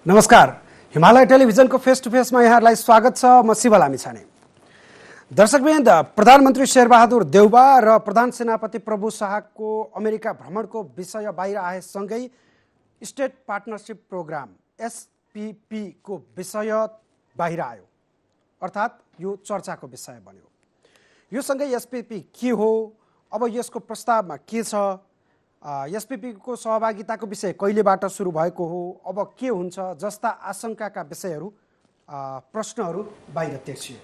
नमस्कार, हिमालय टेलिभिजनको face to फेसमा यहाँहरूलाई स्वागत छ। म शिव लामिछाने। दर्शकवृन्द, प्रधानमन्त्री शेरबहादुर देउबा र प्रधान सेनापति प्रभु शाहको अमेरिका भ्रमणको विषय बाहिर आएसँगै स्टेट पार्टनरसिप प्रोग्राम एसपीपी को विषय बाहिर आयो, अर्थात् यो चर्चाको विषय बन्यो। यो सँगै एसपीपी के हो, अब यसको प्रस्तावमा के छ, एसपीपी को सहभागिताको विषय कहिलेबाट सुरु भएको हो, अब के हुन्छ जस्ता आशंकाका विषयहरू प्रश्नहरू बाहिर तेर्सियो।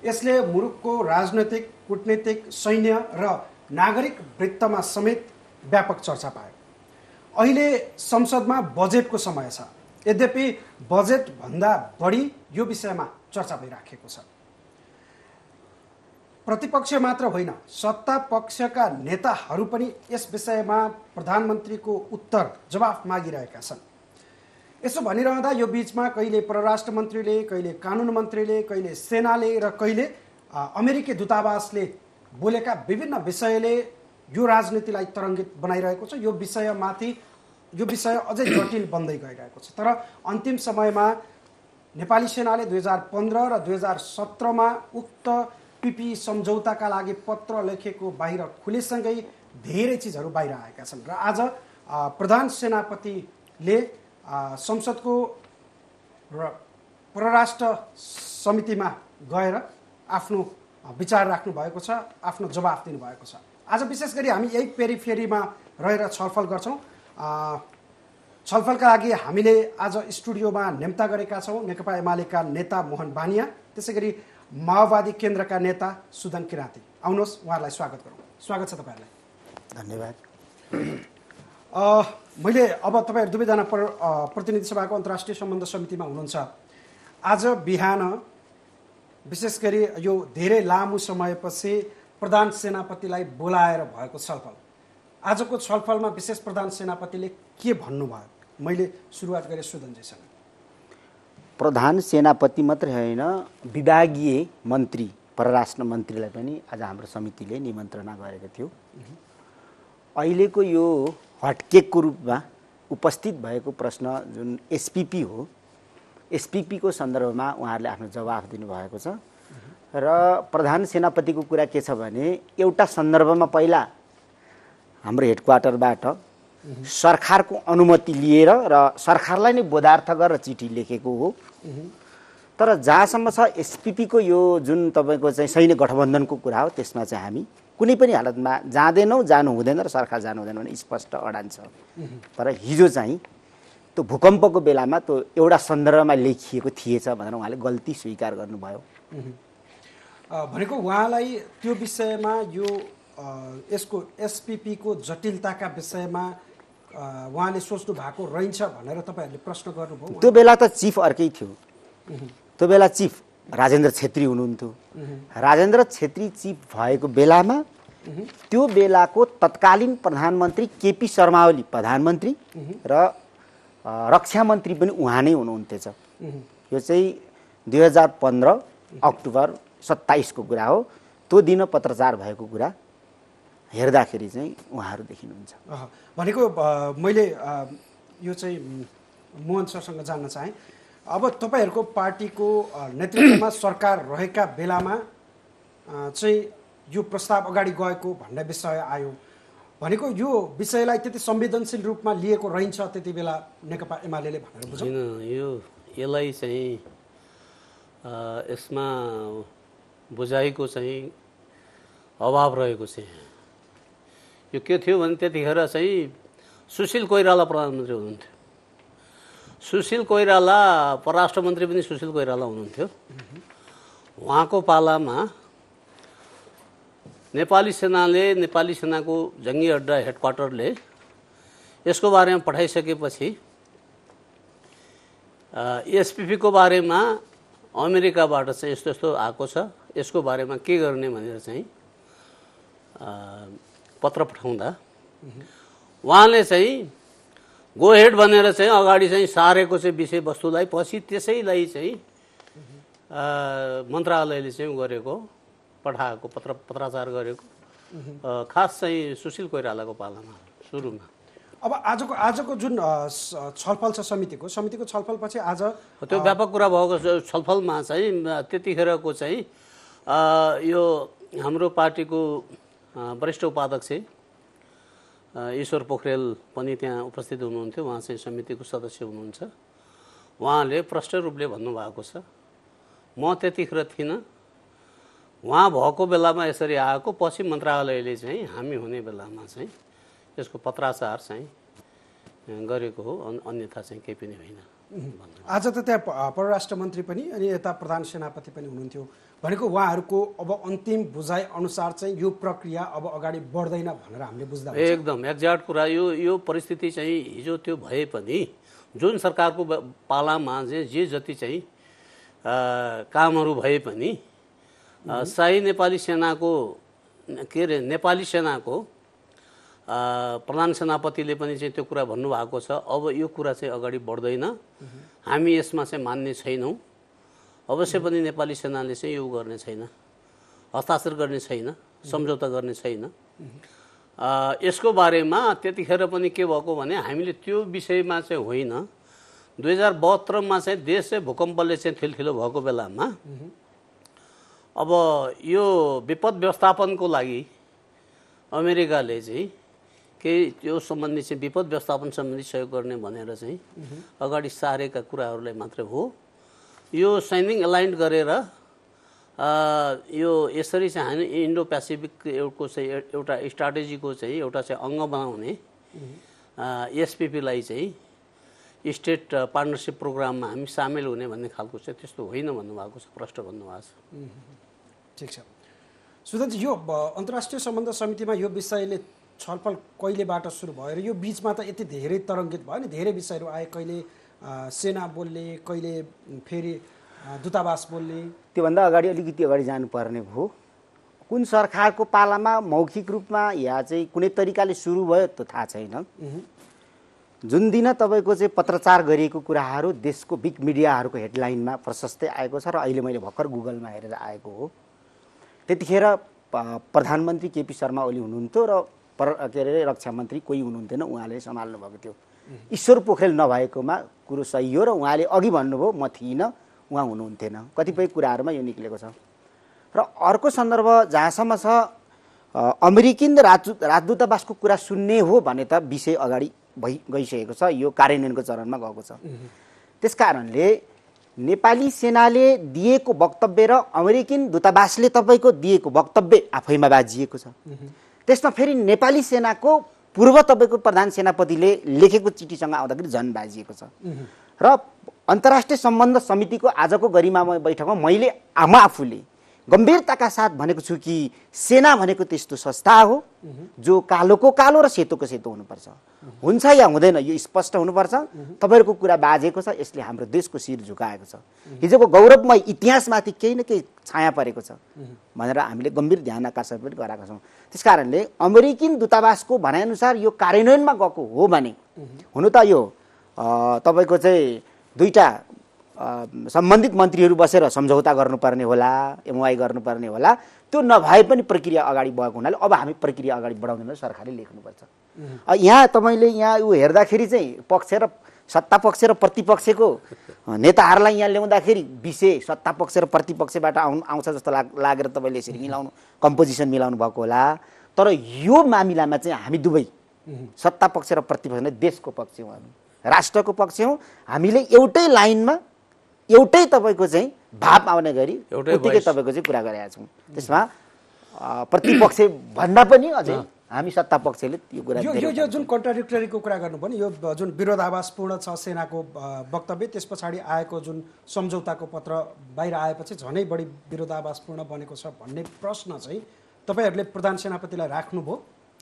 यसले मुलुकको राजनैतिक, कूटनीतिक, सैन्य र नागरिक वृत्तमा समेत व्यापक चर्चा पायो। अहिले संसदमा बजेटको समय छ, यद्यपि बजेट भन्दा बढी यो विषयमा चर्चा भइराखेको छ। प्रतिपक्ष मात्र होइन, सत्ता पक्षका नेताहरू पनि यस विषयमा प्रधानमन्त्रीको उत्तर जवाफ मागिरहेका छन्। यसो भनिरहँदा यो बीचमा कहिले परराष्ट्र मन्त्रीले, कहिले कानुन मन्त्रीले, कहिले सेनाले र कहिले अमेरिकी दूतावासले बोलेका विभिन्न विषयले यो राजनीतिलाई तरङ्गित बनाइरहेको छ। यो विषय अझै जटिल बन्दै गइरहेको छ। तर अन्तिम समयमा नेपाली सेनाले 2015 र 2017मा उक्त पीपी सम्झौताका लागि पत्र लेखेको बाहिर खुलेसँगै धेरै चिजहरू बाहिर आएका छन्। र आज प्रधान सेनापतिले संसदको परराष्ट्र समितिमा गएर आफ्नो विचार राख्नु भएको छ, आफ्नो जवाफ दिनुभएको छ। आज विशेष गरी हामी यही पेरिफेरीमा रहेर छलफल गर्छौँ। छलफलका लागि हामीले आज स्टुडियोमा निम्ता गरेका छौँ नेकपा एमालेका नेता मोहन बानिया, त्यसै गरी माओवादी केन्द्रका नेता सुदन किराँती। आउनुहोस्, उहाँहरूलाई स्वागत गरौँ। स्वागत छ तपाईँहरूलाई। धन्यवाद। मैले अब तपाईँहरू दुवैजना प्रतिनिधि सभाको अन्तर्राष्ट्रिय सम्बन्ध समितिमा हुनुहुन्छ। आज बिहान विशेष गरी यो धेरै लामो समयपछि प्रधान सेनापतिलाई बोलाएर भएको छलफल, आजको छलफलमा विशेष प्रधान सेनापतिले के भन्नुभयो? मैले सुरुवात गरेँ सुदनजीसँग। प्रधान सेनापति मात्रै होइन, विभागीय मन्त्री, परराष्ट्र मन्त्रीलाई पनि आज हाम्रो समितिले निमन्त्रणा गरेको थियो। अहिलेको यो हटकेकको रूपमा उपस्थित भएको प्रश्न जुन एसपीपी हो, एसपीपीको सन्दर्भमा उहाँहरूले आफ्नो जवाफ दिनुभएको छ। र प्रधान सेनापतिको कुरा के छ भने, एउटा सन्दर्भमा पहिला हाम्रो हेडक्वार्टरबाट सरकारको अनुमति लिएर र सरकारलाई नै बोधार्थ गरेर चिठी लेखेको हो। तर जहाँसम्म छ एसपीपीको यो जुन तपाईँको चाहिँ सैन्य गठबन्धनको कुरा हो, त्यसमा चाहिँ हामी कुनै पनि हालतमा जाँदैनौँ, जानु हुँदैन र सरकार जानु हुँदैन भने स्पष्ट अडान छ। तर हिजो चाहिँ त्यो भूकम्पको बेलामा त्यो एउटा सन्दर्भमा लेखिएको थिएछ भनेर उहाँले गल्ती स्वीकार गर्नुभयो। भनेको उहाँलाई त्यो विषयमा यो यसको एसपीपीको जटिलताका विषयमा उहाँले सोच्नु भएको रहन्छ भनेर तपाईँहरूले प्रश्न गर्नुभयो। त्यो बेला त चिफ अर्कै थियो। त्यो बेला चिफ राजेन्द्र छेत्री हुनुहुन्थ्यो। राजेन्द्र छेत्री चिफ भएको बेलामा त्यो बेलाको तत्कालीन प्रधानमन्त्री केपी शर्मा ओली प्रधानमन्त्री र रक्षा मन्त्री पनि उहाँ नै हुनुहुन्थेछ। यो चाहिँ 2015 अक्टोबर 27 को कुरा हो। त्यो दिन पत्रचार भएको कुरा हेर्दाखेरि चाहिँ उहाँहरू देखिनुहुन्छ। भनेको मैले यो चाहिँ मोहन सरसँग जान्न चाहेँ। अब तपाईँहरूको पार्टीको नेतृत्वमा सरकार रहेका बेलामा चाहिँ यो प्रस्ताव अगाडि गएको भन्ने विषय आयो। भनेको यो विषयलाई त्यति संवेदनशील रूपमा लिएको रहन्छ त्यति बेला नेकपा एमाले भनेर बुझ्छ। यसलाई चाहिँ यसमा बुझाइको चाहिँ अभाव रहेको छ। यो के थियो भने त्यतिखेर चाहिँ सुशील कोइराला प्रधानमन्त्री हुनुहुन्थ्यो। सुशील कोइराला परराष्ट्र मन्त्री पनि सुशील कोइराला हुनुहुन्थ्यो। उहाँको पालामा नेपाली सेनाको जङ्गी अड्डा हेडक्वार्टरले यसको बारेमा पठाइसकेपछि एसपीपीको बारेमा अमेरिकाबाट चाहिँ यस्तो यस्तो आएको छ, यसको बारेमा के गर्ने भनेर चाहिँ पत्र पठाउँदा उहाँले चाहिँ गो हेड भनेर चाहिँ अगाडि चाहिँ सारेको चाहिँ विषयवस्तुलाई पछि त्यसैलाई चाहिँ मन्त्रालयले चाहिँ गरेको पठाएको पत्राचार गरेको खास चाहिँ सुशील कोइरालाको पालामा सुरुमा अब आजको जुन छलफल छ समितिको छलफलपछि आज त्यो व्यापक कुरा भएको छलफलमा चाहिँ त्यतिखेरको चाहिँ यो हाम्रो पार्टीको वरिष्ठ उपाध्यक्ष ईश्वर पोखरेल पनि त्यहाँ उपस्थित हुनुहुन्थ्यो। उहाँ चाहिँ समितिको सदस्य हुनुहुन्छ। उहाँले प्रष्ट रूपले भन्नुभएको छ, म त्यतिखेर थिइनँ, उहाँ भएको बेलामा यसरी आएको, पछि मन्त्रालयले चाहिँ हामी हुने बेलामा चाहिँ यसको पत्राचार चाहिँ गरेको हो, अन्यथा चाहिँ केही पनि होइन। आज त त्यहाँ परराष्ट्र मन्त्री पनि अनि यता प्रधान सेनापति पनि हुनुहुन्थ्यो, भनेको उहाँहरूको अब अन्तिम बुझाइ अनुसार चाहिँ यो प्रक्रिया अब अगाडि बढ्दैन भनेर हामीले बुझ्दा एकदम एक्ज्याक्ट कुरा। यो परिस्थिति चाहिँ हिजो त्यो भए पनि जुन सरकारको पालामा चाहिँ जे जति चाहिँ कामहरू भए पनि शाही नेपाली सेनाको नेपाली सेनाको प्रधान सेनापतिले पनि चाहिँ त्यो कुरा भन्नुभएको छ। अब यो कुरा चाहिँ अगाडि बढ्दैन, हामी यसमा चाहिँ मान्ने छैनौँ। अवश्य पनि नेपाली सेनाले चाहिँ यो गर्ने छैन, हस्ताक्षर गर्ने छैन, सम्झौता गर्ने छैन। यसको बारेमा त्यतिखेर पनि के भएको भने हामीले त्यो विषयमा चाहिँ होइन, 2072मा चाहिँ देश चाहिँ भूकम्पले चाहिँ थिलथिलो भएको बेलामा अब यो विपद व्यवस्थापनको लागि अमेरिकाले चाहिँ केही त्यो सम्बन्धी चाहिँ विपद व्यवस्थापन सम्बन्धी सहयोग गर्ने भनेर चाहिँ अगाडि सारेका कुराहरूलाई मात्रै हो। यो सैनिक एलाइन्ड गरेर यो यसरी चाहिँ हामी इन्डो पेसिफिकको चाहिँ एउटा स्ट्राटेजीको चाहिँ एउटा चाहिँ अङ्ग बनाउने एसपिपीलाई चाहिँ स्टेट पार्टनरसिप प्रोग्राममा हामी सामेल हुने भन्ने खालको चाहिँ त्यस्तो होइन भन्नुभएको छ, प्रष्ट भन्नुभएको छ। ठिक छ सुदनजी, यो अन्तर्राष्ट्रिय सम्बन्ध समितिमा यो विषयले छलफल कहिलेबाट सुरु भयो र यो बिचमा त यति धेरै तरङ्गित भयो नि, धेरै विषयहरू आए, कहिले सेना बोल्ने, कहिले फेरि दूतावास बोल्ने। त्योभन्दा अगाडि अलिकति अगाडि जानुपर्ने भयो। कुन सरकारको पालामा मौखिक रूपमा या चाहिँ कुनै तरिकाले सुरु भयो त थाहा छैन। जुन दिन तपाईँको चाहिँ पत्रचार गरिएको कुराहरू देशको बिग मिडियाहरूको हेडलाइनमा प्रशस्तै आएको छ र अहिले मैले भर्खर गुगलमा हेरेर आएको हो। त्यतिखेर प्रधानमन्त्री केपी शर्मा ओली हुनुहुन्थ्यो र रक्षा मन्त्री कोही हुनुहुन्थेन, उहाँले सम्हाल्नु भएको थियो। ईश्वर पोखरेल नभएकोमा कुरो सही हो र उहाँले अघि भन्नुभयो म थिइनँ, उहाँ हुनुहुन्थेन। कतिपय कुराहरूमा यो निक्लेको छ। र अर्को सन्दर्भ जहाँसम्म छ अमेरिकन राजदूतावासको कुरा सुन्ने हो भने त विषय अगाडि गइसकेको छ, यो कार्यान्वयनको चरणमा गएको छ। त्यसकारणले नेपाली सेनाले दिएको वक्तव्य र अमेरिकन दूतावासले तपाईँको दिएको वक्तव्य आफैमा बाजिएको छ। त्यसमा फेरि नेपाली सेनाको पूर्व तपाईँको प्रधान सेनापतिले लेखेको चिठीसँग आउँदाखेरि झन् बाजिएको छ। र अन्तर्राष्ट्रिय सम्बन्ध समितिको आजको गरिमामय बैठकमा मैले आफूले गम्भीरताका साथ भनेको छु कि सेना भनेको त्यस्तो संस्था हो जो कालोको कालो र सेतोको सेतो हुनुपर्छ। हुन्छ या हुँदैन यो स्पष्ट हुनुपर्छ। तपाईँहरूको कुरा बाजेको छ, यसले हाम्रो देशको शिर झुकाएको छ। हिजोको गौरवमय इतिहासमाथि केही न केही छाया परेको छ भनेर हामीले गम्भीर ध्यान आकर्षण पनि गराएका छौँ। त्यसकारणले अमेरिकन दूतावासको भनाइअनुसार यो कार्यान्वयनमा गएको हो भने हुनु त यो तपाईँको चाहिँ दुईटा सम्बन्धित मन्त्रीहरू बसेर सम्झौता गर्नुपर्ने होला, एमओआई गर्नुपर्ने होला। त्यो नभए पनि प्रक्रिया अगाडि बढेको हुनाले अब हामी प्रक्रिया अगाडि बढाउँदैन, सरकारले लेख्नुपर्छ। यहाँ तपाईँले यहाँ यो हेर्दाखेरि चाहिँ पक्ष र सत्ता पक्ष र प्रतिपक्षको नेताहरूलाई यहाँ ल्याउँदाखेरि विषय सत्ता पक्ष र प्रतिपक्षबाट आउँछ जस्तो लागेर तपाईँले यसरी मिलाउनु कम्पोजिसन मिलाउनु भएको होला। तर यो मामिलामा चाहिँ हामी दुवै सत्ता पक्ष र प्रतिपक्ष नै देशको पक्ष हौँ, हामी राष्ट्रको पक्ष हौँ। हामीले एउटै लाइनमा एउटै तपाईँको चाहिँ भाव आउने गरी उत्तिकै तपाईँको चाहिँ कुरा गरेका छौँ। त्यसमा प्रतिपक्ष भन्दा पनि अझै हामी सत्ता पक्षले यो कुरा यो जुन कन्ट्राडिक्टरीको कुरा गर्नु पनि, यो जुन विरोधाभासपूर्ण छ सेनाको वक्तव्य, त्यस पछाडि आएको जुन सम्झौताको पत्र बाहिर आएपछि झनै बढी विरोधाभासपूर्ण बनेको छ भन्ने प्रश्न चाहिँ तपाईँहरूले प्रधान सेनापतिलाई राख्नुभयो?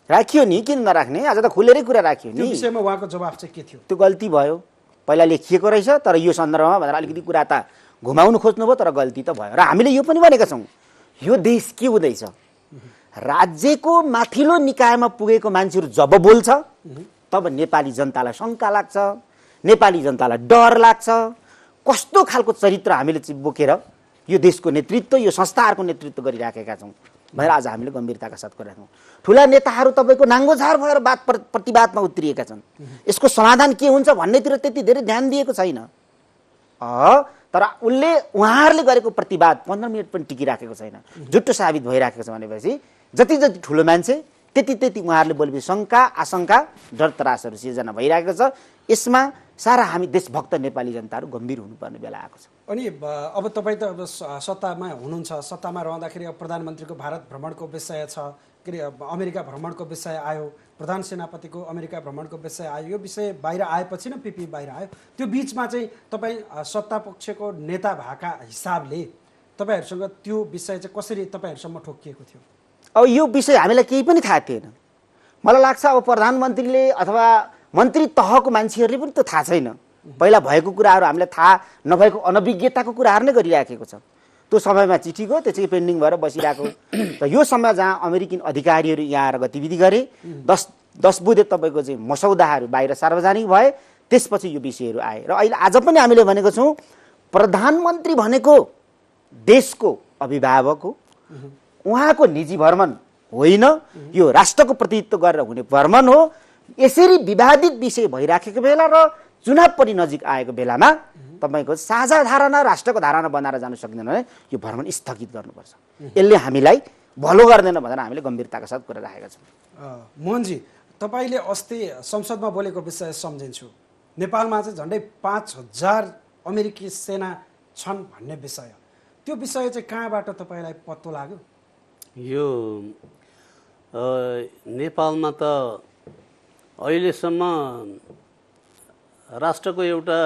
राखियो नि, किन नराख्ने? आज त खुलेरै कुरा राखियो नि। त्यो विषयमा उहाँको जवाफ चाहिँ के थियो? त्यो गल्ती भयो, पहिला लेखिएको रहेछ तर यो सन्दर्भमा भनेर अलिकति कुरा त घुमाउनु खोज्नुभयो, तर गल्ती त भयो। र हामीले यो पनि भनेका छौँ, यो देश के हुँदैछ, राज्यको माथिल्लो निकायमा पुगेको मान्छेहरू जब बोल्छ तब नेपाली जनतालाई शङ्का लाग्छ, नेपाली जनतालाई डर लाग्छ। कस्तो खालको चरित्र हामीले चाहिँ बोकेर यो देशको नेतृत्व, यो संस्थाहरूको नेतृत्व गरिराखेका छौँ। भनेर आज हामीले गम्भीरताका साथ गरिरहेका छौँ। ठुला नेताहरू तपाईँको नाङ्गोझार भएर प्रतिवादमा उत्रिएका छन्। यसको समाधान के हुन्छ भन्नेतिर त्यति धेरै ध्यान दिएको छैन। तर उहाँहरूले गरेको प्रतिवाद 15 मिनट पनि टिकिराखेको छैन, जुट्टो साबित भइराखेको छ भनेपछि जति जति ठुलो मान्छे त्यति उहाँहरूले बोलेपछि शङ्का आशंका डर त्रासहरू सिर्जना भइरहेको छ। यसमा सारा हामी देशभक्त नेपाली जनताहरू गम्भीर हुनुपर्ने बेला आएको छ। अनि अब तपाईँ त अब सत्तामा हुनुहुन्छ, सत्तामा रहँदाखेरि अब प्रधानमन्त्रीको भारत भ्रमणको विषय छ, के अरे अमेरिका भ्रमणको विषय आयो, प्रधान सेनापतिको अमेरिका भ्रमणको विषय आयो। यो विषय बाहिर आएपछि न पिपी बाहिर आयो। त्यो बिचमा चाहिँ तपाईँ सत्ता पक्षको नेता भएका हिसाबले तपाईँहरूसँग त्यो विषय चाहिँ कसरी तपाईँहरूसम्म ठोकिएको थियो? अब यो विषय हामीलाई केही पनि थाहा थिएन। मलाई लाग्छ अब प्रधानमन्त्रीले अथवा मन्त्री तहको मान्छेहरूले पनि त्यो थाहा छैन। पहिला भएको कुराहरू हामीलाई थाहा नभएको अनभिज्ञताको कुराहरू नै गरिराखेको छ। त्यो समयमा चिठी गयो, त्यसै पेन्डिङ भएर बसिरहेको। र यो समय जहाँ अमेरिकन अधिकारीहरू यहाँ आएर गतिविधि गरे, 10 बुधे तपाईँको चाहिँ मसौदाहरू बाहिर सार्वजनिक भए, त्यसपछि यो विषयहरू आए। र अहिले आज पनि हामीले भनेको छौँ प्रधानमन्त्री भनेको देशको अभिभावक हो, उहाँको निजी भ्रमण होइन, यो राष्ट्रको प्रतिनिधित्व गरेर हुने भ्रमण हो। यसरी विवादित विषय भइराखेको बेला र चुनाव पनि नजिक आएको बेलामा तपाईँको साझा धारणा राष्ट्रको धारणा बनाएर जान सक्दैन भने यो भ्रमण स्थगित गर्नुपर्छ। यसले हामीलाई भलो गर्दैन भनेर हामीले गम्भीरताका साथ गरिराखेका छौँ। मोहनजी, तपाईँले अस्ति संसदमा बोलेको विषय सम्झिन्छु, नेपालमा चाहिँ झन्डै 5000 अमेरिकी सेना छन् भन्ने विषय। त्यो विषय चाहिँ कहाँबाट तपाईँलाई पत्तो लाग्यो? यो नेपालमा त अहिलेसम्म राष्ट्रको एउटा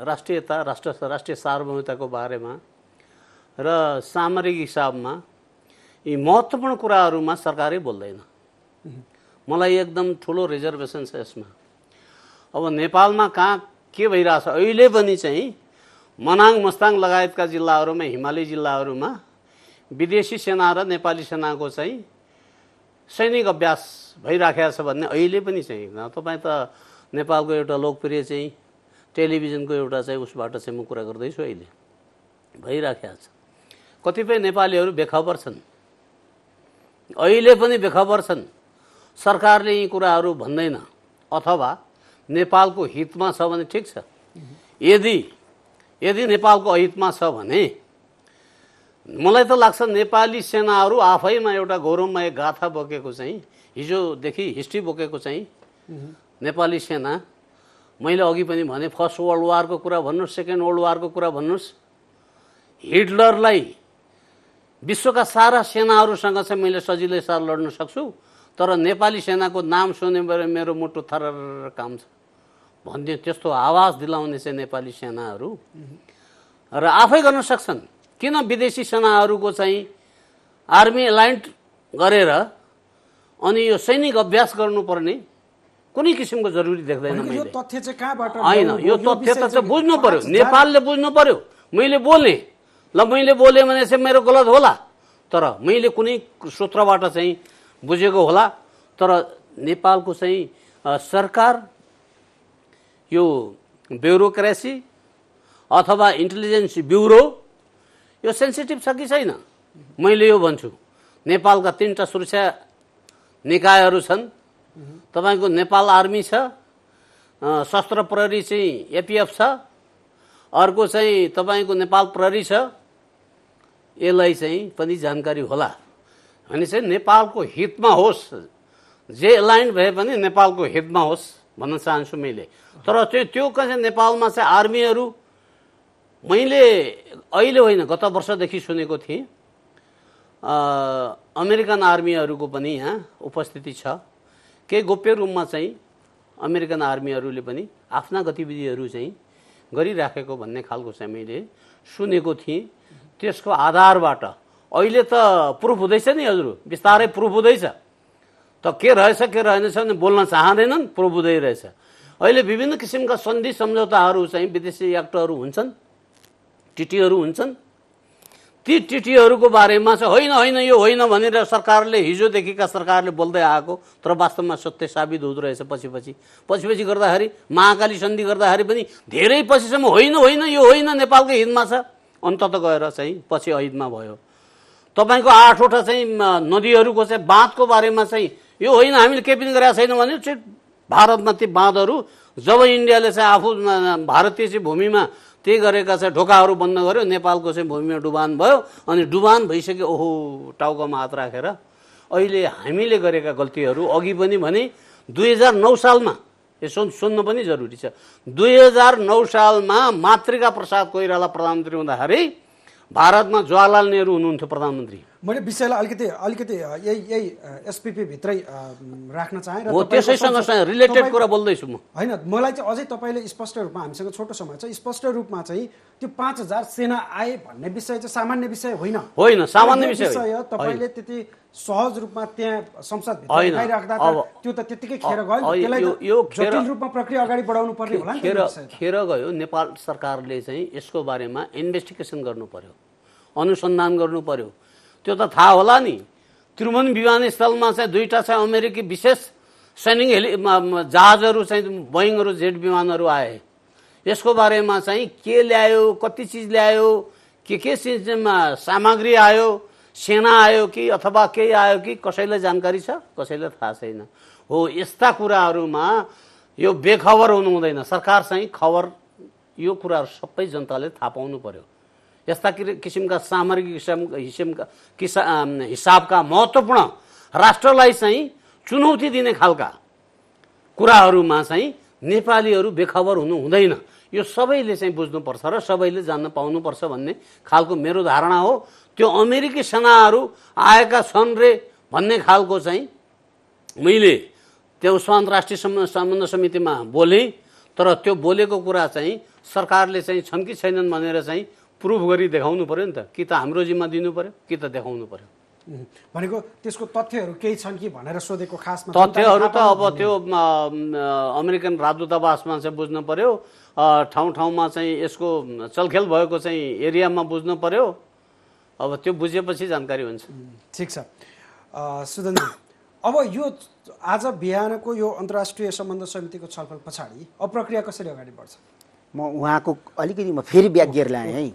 राष्ट्रियता राष्ट्रिय सार्वभौमताको बारेमा र सामरिक हिसाबमा यी महत्त्वपूर्ण कुराहरूमा सरकारै बोल्दैन। मलाई एकदम ठुलो रिजर्भेसन छ यसमा। अब नेपालमा कहाँ के भइरहेछ अहिले पनि चाहिँ मनाङ मस्ताङ लगायतका जिल्लाहरूमा, हिमाली जिल्लाहरूमा विदेशी सेना र नेपाली सेनाको चाहिँ सैनिक अभ्यास भइराखेको छ भन्ने अहिले पनि चाहिँ तपाईँ त नेपालको एउटा लोकप्रिय चाहिँ टेलिभिजनको एउटा चाहिँ उसबाट चाहिँ म कुरा गर्दैछु। अहिले भइराखेको छ। कतिपय नेपालीहरू बेखबर छन्, अहिले पनि बेखबर छन्। सरकारले यी कुराहरू भन्दैन अथवा नेपालको हितमा छ भने ठिक छ। यदि नेपालको अहितमा छ भने मलाई त लाग्छ नेपाली सेनाहरू आफैमा एउटा गौरवमय गाथा बोकेको चाहिँ हिजोदेखि हिस्ट्री बोकेको चाहिँ नेपाली सेना। मैले अघि पनि भने फर्स्ट वर्ल्ड वारको कुरा भन्नुहोस्, सेकेन्ड वर्ल्ड वारको कुरा भन्नुहोस्, हिटलरलाई विश्वका सारा सेनाहरूसँग चाहिँ मैले सजिलै साथ लड्न सक्छु, तर नेपाली सेनाको नाम सुने मेरो मुटु थरर काम छ भन्ने त्यस्तो आवाज दिलाउने चाहिँ नेपाली सेनाहरू र आफै गर्न सक्छन्। किन विदेशी सेनाहरूको चाहिँ आर्मी एलाइन्ड गरेर अनि यो सैनिक अभ्यास गर्नुपर्ने कुनै किसिमको जरुरी देख्दैन मैले। यो तथ्य चाहिँ कहाँबाट? हैन, यो तथ्य त चाहिँ बुझ्नु पर्यो, नेपालले बुझ्नु पर्यो। मैले बोले मैले बोले भने चाहिँ मेरो गलत होला, तर मैले कुनै सूत्रबाट चाहिँ बुझेको होला। तर नेपालको चाहिँ सरकार यो ब्युरोक्रेसी अथवा इन्टेलिजेन्स ब्युरो यो सेन्सिटिभ छ कि छैन? मैले यो भन्छु, नेपालका 3टा सुरक्षा निकायहरू छन्। तपाईको नेपाल आर्मी छ, सशस्त्र प्रहरी चाहिँ एपीएफ छ, अर्को चाहिँ तपाईको नेपाल प्रहरी छ। यसलाई चाहिँ पनि जानकारी होला भने चाहिँ नेपालको हितमा होस्, जे एलाइन भए पनि नेपालको हितमा होस् भन्न चाहन्छु मैले। तर त्यो चाहिँ नेपालमा चाहिँ आर्मीहरू मैले अहिले होइन गत वर्षदेखि सुनेको थिएँ अमेरिकन आर्मीहरूको पनि यहाँ उपस्थिति छ। केही गोप्य रूपमा चाहिँ अमेरिकन आर्मीहरूले पनि आफ्ना गतिविधिहरू चाहिँ गरिराखेको भन्ने खालको चाहिँ मैले सुनेको थिएँ। त्यसको आधारबाट अहिले त प्रुफ हुँदैछ नि हजुर, बिस्तारै प्रुफ हुँदैछ। त के रहेछ के रहेनछ भने बोल्न चाहँदैनन्, प्रुफ हुँदै रहेछ। अहिले विभिन्न किसिमका सन्धि सम्झौताहरू चाहिँ विदेशी एक्टहरू हुन्छन्, टिटीहरू हुन्छन्। ती टिटीहरूको बारेमा चाहिँ होइन यो होइन भनेर सरकारले हिजोदेखिका सरकारले बोल्दै आएको, तर वास्तवमा सत्य साबित हुँदो रहेछ पछि गर्दाखेरि। महाकाली सन्धि गर्दाखेरि पनि धेरै पछिसम्म होइन यो होइन नेपालकै हितमा छ, अन्तत गएर चाहिँ पछि अहितमा भयो। तपाईँको 8वटा चाहिँ नदीहरूको चाहिँ बाँधको बारेमा चाहिँ यो होइन हामीले केही पनि गरेका छैनौँ भने चाहिँ भारतमा ती बाँधहरू जब इन्डियाले चाहिँ आफू भारतीय चाहिँ भूमिमा त्यही गरेका चाहिँ ढोकाहरू बन्द गर्यो, नेपालको चाहिँ भूमिमा डुबान भयो। अनि डुबान भइसक्यो, ओहो टाउकोमा हात राखेर अहिले हामीले गरेका गल्तीहरू अघि पनि भने 2009 सालमा यसो सुन्नु पनि जरुरी छ। 2009 सालमा मातृका प्रसाद कोइराला प्रधानमन्त्री हुँदाखेरि भारतमा जवाहरलाल नेहरू हुनुहुन्थ्यो प्रधानमन्त्री। मैले विषयलाई अलिकति यही एसपीपी भित्रै राख्न चाहेँ र हो त्यसैसँग रिलेटेड कुरा बोल्दैछु म। होइन, मलाई चाहिँ अझै तपाईँले स्पष्ट रूपमा, हामीसँग छोटो समय छ, स्पष्ट रूपमा चाहिँ त्यो 5000 सेना आए भन्ने विषय चाहिँ सामान्य विषय होइन, सामान्य विषय तपाईँले त्यति सहज रूपमा त्यहाँ संसदभित्र उठाइराख्दा त्यो त त्यतिकै खेर गयो। त्यसलाई जटिल रूपमा प्रक्रिया अगाडि बढाउनु पर्ने होला नि। खेर गयो। नेपाल सरकारले चाहिँ यसको बारेमा इन्भेस्टिगेसन गर्नु पर्यो, अनुसन्धान गर्नु पर्यो। त्यो त थाहा होला नि, त्रिभुवन विमानस्थलमा चाहिँ 2टा चाहिँ अमेरिकी विशेष सैनिक जहाजहरू चाहिँ बोइङहरू जेट विमानहरू आए। यसको बारेमा चाहिँ के ल्यायो, कति चिज ल्यायो, के चिजमा सामग्री आयो, सेना आयो कि अथवा केही आयो कि कसैलाई जानकारी छ, कसैलाई थाहा छैन। हो यस्ता कुराहरूमा यो बेखबर हुनु हुँदैन। सरकार चाहिँ खबर यो कुराहरू सबै जनताले थाहा पाउनु पर्यो। यस्ता किसिमका सामरिक हिसाबका महत्त्वपूर्ण राष्ट्रलाई चाहिँ चुनौती दिने खालका कुराहरूमा चाहिँ नेपालीहरू बेखबर हुनु हुँदैन। यो सबैले चाहिँ बुझ्नुपर्छ र सबैले जान्न पाउनुपर्छ भन्ने खालको मेरो धारणा हो। त्यो अमेरिकी सेनाहरू आएका छन् रे भन्ने खालको चाहिँ मैले त्यो अन्तर्राष्ट्रिय सम्बन्ध समितिमा बोलेँ, तर त्यो बोलेको कुरा चाहिँ सरकारले चाहिँ छन् कि छैनन् भनेर चाहिँ प्रुफ गरी देखाउनु पर्यो नि त। कि त हाम्रो जिम्मा दिनु पर्यो कि त देखाउनु पर्यो। भनेको त्यसको तथ्यहरू केही छन् कि भनेर सोधेको खासमा। तथ्यहरू त अब त्यो अमेरिकन राजदूतावासमा चाहिँ बुझ्नु पर्यो, ठाउँ ठाउँमा चाहिँ यसको चलखेल भएको चाहिँ एरियामा बुझ्नु पर्यो। अब त्यो बुझेपछि जानकारी हुन्छ। ठिक छ सुदनजी, अब यो आज बिहानको यो अन्तर्राष्ट्रिय सम्बन्ध समितिको छलफल पछाडि अब प्रक्रिया कसरी अगाडि बढ्छ? म उहाँको अलिकति म फेरि व्याख्या ल्याएँ है।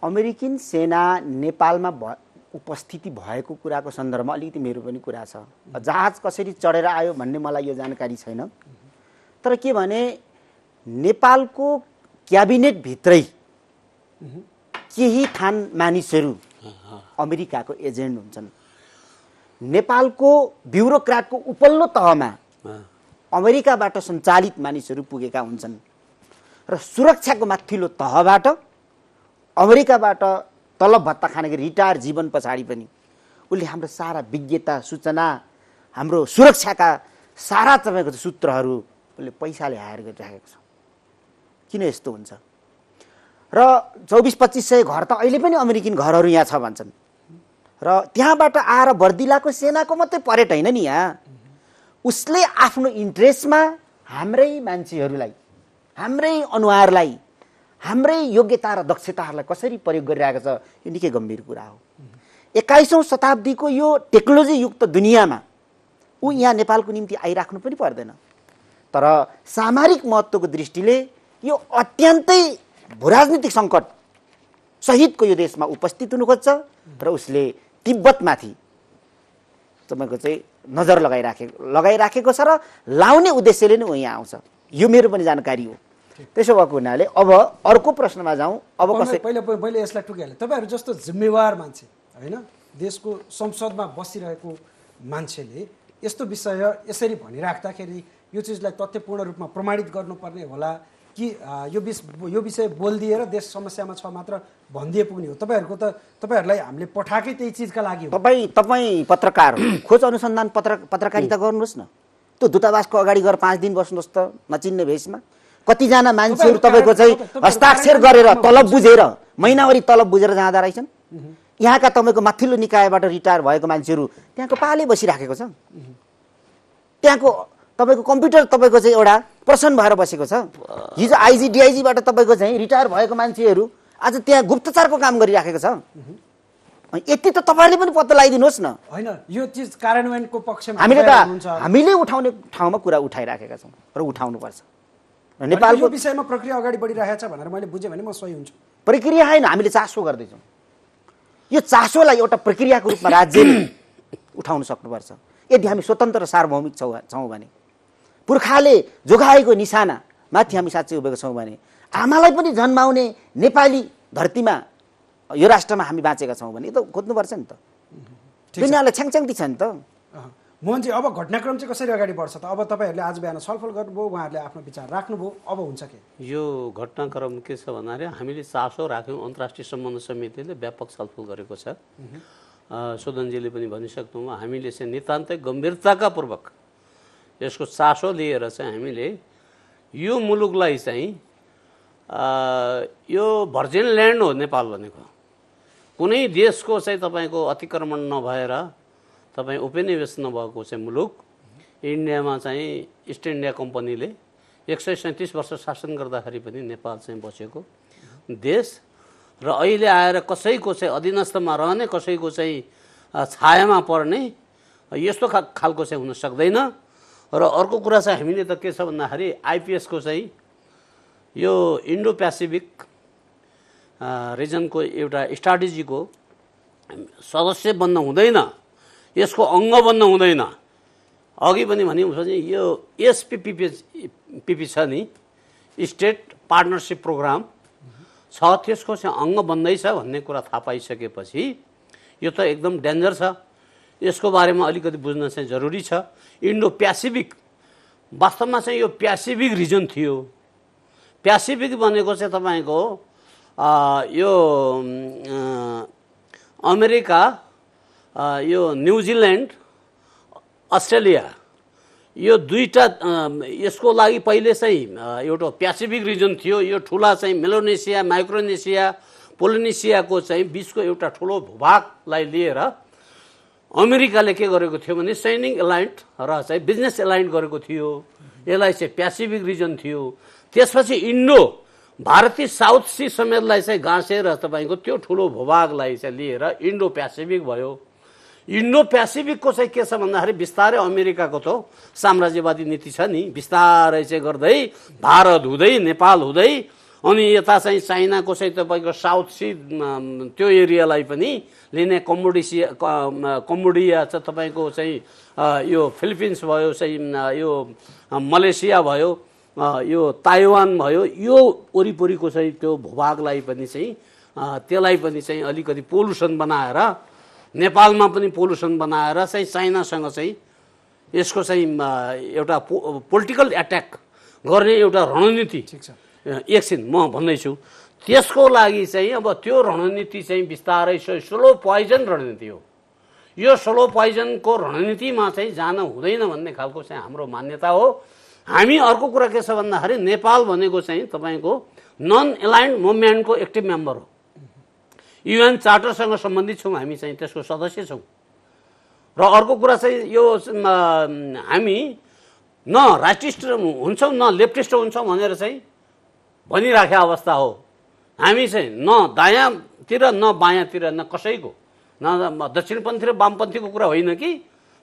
अमेरिकन सेना नेपालमा उपस्थिति भएको कुराको सन्दर्भमा अलिकति मेरो पनि कुरा छ। जहाज कसरी चढेर आयो भन्ने मलाई यो जानकारी छैन, तर के भने नेपालको क्याबिनेटभित्रै केही थान मानिसहरू अमेरिकाको एजेन्ट हुन्छन्। नेपालको ब्युरोक्राटको उपल्लो तहमा अमेरिकाबाट सञ्चालित मानिसहरू पुगेका हुन्छन् र सुरक्षाको माथिल्लो तहबाट अमेरिकाबाट तलब भत्ता खानेको रिटायर जीवन पछाडि पनि उसले हाम्रो सारा विज्ञता सूचना हाम्रो सुरक्षाका सारा तपाईँको सूत्रहरू उसले पैसाले हायर गरिराखेको छ। किन यस्तो हुन्छ? र 24-2500 घर त अहिले पनि अमेरिकन घरहरू यहाँ छ भन्छन् र त्यहाँबाट आएर बर्दिलाको सेनाको मात्रै परेट होइन नि। यहाँ उसले आफ्नो इन्ट्रेस्टमा हाम्रै मान्छेहरूलाई, हाम्रै अनुहारलाई, हाम्रै योग्यता र दक्षताहरूलाई कसरी प्रयोग गरिरहेको छ, यो निकै गम्भीर कुरा हो। 21औं शताब्दीको यो टेक्नोलोजी युक्त दुनियाँमा ऊ यहाँ नेपालको निम्ति आइराख्नु पनि पर्दैन। तर सामरिक महत्त्वको दृष्टिले यो अत्यन्तै भूराजनीतिक सङ्कट सहितको यो देशमा उपस्थित हुनु खोज्छ र उसले तिब्बतमाथि तपाईँको चाहिँ नजर लगाइराखेको छ र लाउने उद्देश्यले नै ऊ यहाँ आउँछ। यो मेरो पनि जानकारी हो। त्यसो भएको हुनाले अब अर्को प्रश्नमा जाउँ। अब पहिले यसलाई टुकिहालेँ। तपाईँहरू जस्तो जिम्मेवार मान्छे होइन, देशको संसदमा बसिरहेको मान्छेले यस्तो विषय यसरी भनिराख्दाखेरि यो चिजलाई तथ्यपूर्ण रूपमा प्रमाणित गर्नुपर्ने होला कि यो विषय बोलिदिएर देश समस्यामा छ मात्र भनिदिए पुग्ने हो? तपाईँहरूलाई हामीले पठाएकै त्यही चिजका लागि हो। तपाईँ पत्रकार खोज अनुसन्धान पत्रकारिता गर्नुहोस् न। त्यो दूतावासको अगाडि गएर 5 दिन बस्नुहोस् त नचिन्ने भेषमा। कतिजना मान्छेहरू तपाईँको चाहिँ हस्ताक्षर गरेर तलब बुझेर महिनावारी तलब बुझेर जाँदा रहेछन्। यहाँका तपाईँको माथिल्लो निकायबाट रिटायर भएको मान्छेहरू त्यहाँको पाले बसिराखेको छ। त्यहाँको तपाईँको कम्प्युटर तपाईँको चाहिँ एउटा पर्सन भएर बसेको छ। हिजो आइजी डिआइजीबाट तपाईँको चाहिँ रिटायर भएको मान्छेहरू आज त्यहाँ गुप्तचरको काम गरिराखेको छ। यति त तपाईँहरूले पनि पत्ता लगाइदिनुहोस् न। होइन, यो चिज कार्यान्वयनको पक्षमा हामीले उठाउने ठाउँमा कुरा उठाइराखेका छौँ र उठाउनुपर्छ। नेपालको विषयमा प्रक्रिया अगाडि बढिरहेको छ भनेर मैले बुझेँ भने म सही हुन्छु। प्रक्रिया होइन, हामीले चासो गर्दैछौँ। यो चासोलाई एउटा प्रक्रियाको रूपमा राज्यले उठाउन सक्नुपर्छ। यदि हामी स्वतन्त्र सार्वभौमिक छौँ भने, पुर्खाले जोगाएको निशाना माथि हामी साँच्चै उभिएका छौँ भने, आमालाई पनि जन्माउने नेपाली धरतीमा यो राष्ट्रमा हामी बाँचेका छौँ भने त खोज्नुपर्छ नि त। दुनियाँलाई छ्याङछ्याङटी छ नि त। मोहनजी, अब घटनाक्रम चाहिँ कसरी अगाडि बढ्छ त? अब तपाईँहरूले आज बिहान छलफल गर्नुभयो, उहाँहरूले आफ्नो विचार राख्नुभयो, अब हुन्छ के? यो घटनाक्रम के छ भन्दाखेरि हामीले चासो राख्यौँ, अन्तर्राष्ट्रिय सम्बन्ध समितिले व्यापक छलफल गरेको छ। शोधनजीले पनि भनिसक्नुभयो, हामीले चाहिँ नितान्तै गम्भीरताका पूर्वक यसको चासो लिएर चाहिँ हामीले यो मुलुकलाई चाहिँ यो भर्जिन ल्यान्ड हो नेपाल भनेको, कुनै देशको चाहिँ तपाईँको अतिक्रमण नभएर तपाईँ उपनिवेश नभएको चाहिँ मुलुक, इन्डियामा चाहिँ इस्ट इन्डिया कम्पनीले 137 वर्ष शासन गर्दाखेरि पनि नेपाल चाहिँ बसेको देश र अहिले आएर कसैको चाहिँ अधीनस्थमा रहने, कसैको चाहिँ छायामा पर्ने यस्तो खालको चाहिँ हुन सक्दैन। र अर्को कुरा चाहिँ हामीले त के छ भन्दाखेरि आइपिएसको चाहिँ यो इन्डो पेसिफिक रिजनको एउटा स्ट्राटेजीको सदस्य बन्न हुँदैन, यसको अङ्ग बन्न हुँदैन। अघि पनि भने यो एसपिपिपी छ नि, स्टेट पार्टनरसिप प्रोग्राम छ, त्यसको चाहिँ अङ्ग बन्दैछ भन्ने कुरा थाहा पाइसकेपछि यो त एकदम डेन्जर छ। यसको बारेमा अलिकति बुझ्न चाहिँ जरुरी छ। इन्डो पेसिफिक वास्तवमा चाहिँ यो पेसिफिक रिजन थियो। पेसिफिक भनेको चाहिँ तपाईँको यो अमेरिका, यो न्युजिल्यान्ड, अस्ट्रेलिया, यो दुईटा यसको लागि पहिले चाहिँ एउटा पेसिफिक रिजन थियो। यो ठुला चाहिँ मेलोनेसिया, माइक्रोनेसिया, पोलिनेसियाको चाहिँ बिचको एउटा ठुलो भूभागलाई लिएर अमेरिकाले के गरेको थियो भने सैनिक एलाइन्ड र चाहिँ बिजनेस एलाइन्ड गरेको थियो। यसलाई चाहिँ पेसिफिक रिजन थियो। त्यसपछि इन्डो भारतीय साउथ सी समेतलाई चाहिँ गाँसेर तपाईँको त्यो ठुलो भूभागलाई चाहिँ लिएर इन्डो पेसिफिक भयो। इन्डो पेसिफिकको चाहिँ के छ भन्दाखेरि बिस्तारै अमेरिकाको त साम्राज्यवादी नीति छ नि, बिस्तारै चाहिँ गर्दै भारत हुँदै नेपाल हुँदै अनि यता चाहिँ चाइनाको चाहिँ तपाईँको साउथ सी त्यो एरियालाई पनि लिने, कम्बोडिया चाहिँ तपाईँको चाहिँ यो फिलिपिन्स भयो, चाहिँ यो मलेसिया भयो, यो ताइवान भयो, यो वरिपरिको चाहिँ त्यो भूभागलाई पनि चाहिँ त्यसलाई पनि चाहिँ अलिकति पोल्युसन बनाएर, नेपालमा पनि पोल्युसन बनाएर चाहिँ चाइनासँग चाहिँ यसको चाहिँ एउटा पोलिटिकल एट्याक गर्ने एउटा रणनीति एकछिन म भन्दैछु। त्यसको लागि चाहिँ अब त्यो रणनीति चाहिँ बिस्तारै स्लो पोइजन रणनीति हो। यो स्लो पोइजनको रणनीतिमा चाहिँ जान हुँदैन भन्ने खालको चाहिँ हाम्रो मान्यता हो। हामी अर्को कुरा के छ भन्दाखेरि नेपाल भनेको चाहिँ तपाईँको नन एलाइन्ड मुभमेन्टको एक्टिभ मेम्बर हो। युएन चार्टरसँग सम्बन्धित छौँ, हामी चाहिँ त्यसको सदस्य छौँ। र अर्को कुरा चाहिँ यो हामी न राष्ट्रिस्ट हुन्छौँ न लेफ्टिस्ट हुन्छौँ भनेर चाहिँ भनिराखेको अवस्था हो। हामी चाहिँ न दायाँतिर न बायाँतिर, न कसैको, न दक्षिणपन्थी र वामपन्थीको कुरा होइन कि,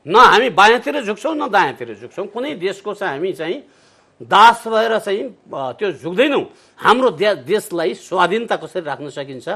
न हामी बायाँतिर झुक्छौँ न दायाँतिर झुक्छौँ। कुनै देशको चाहिँ हामी चाहिँ दास भएर चाहिँ त्यो झुक्दैनौँ। हाम्रो देशलाई स्वाधीनता कसरी राख्न सकिन्छ,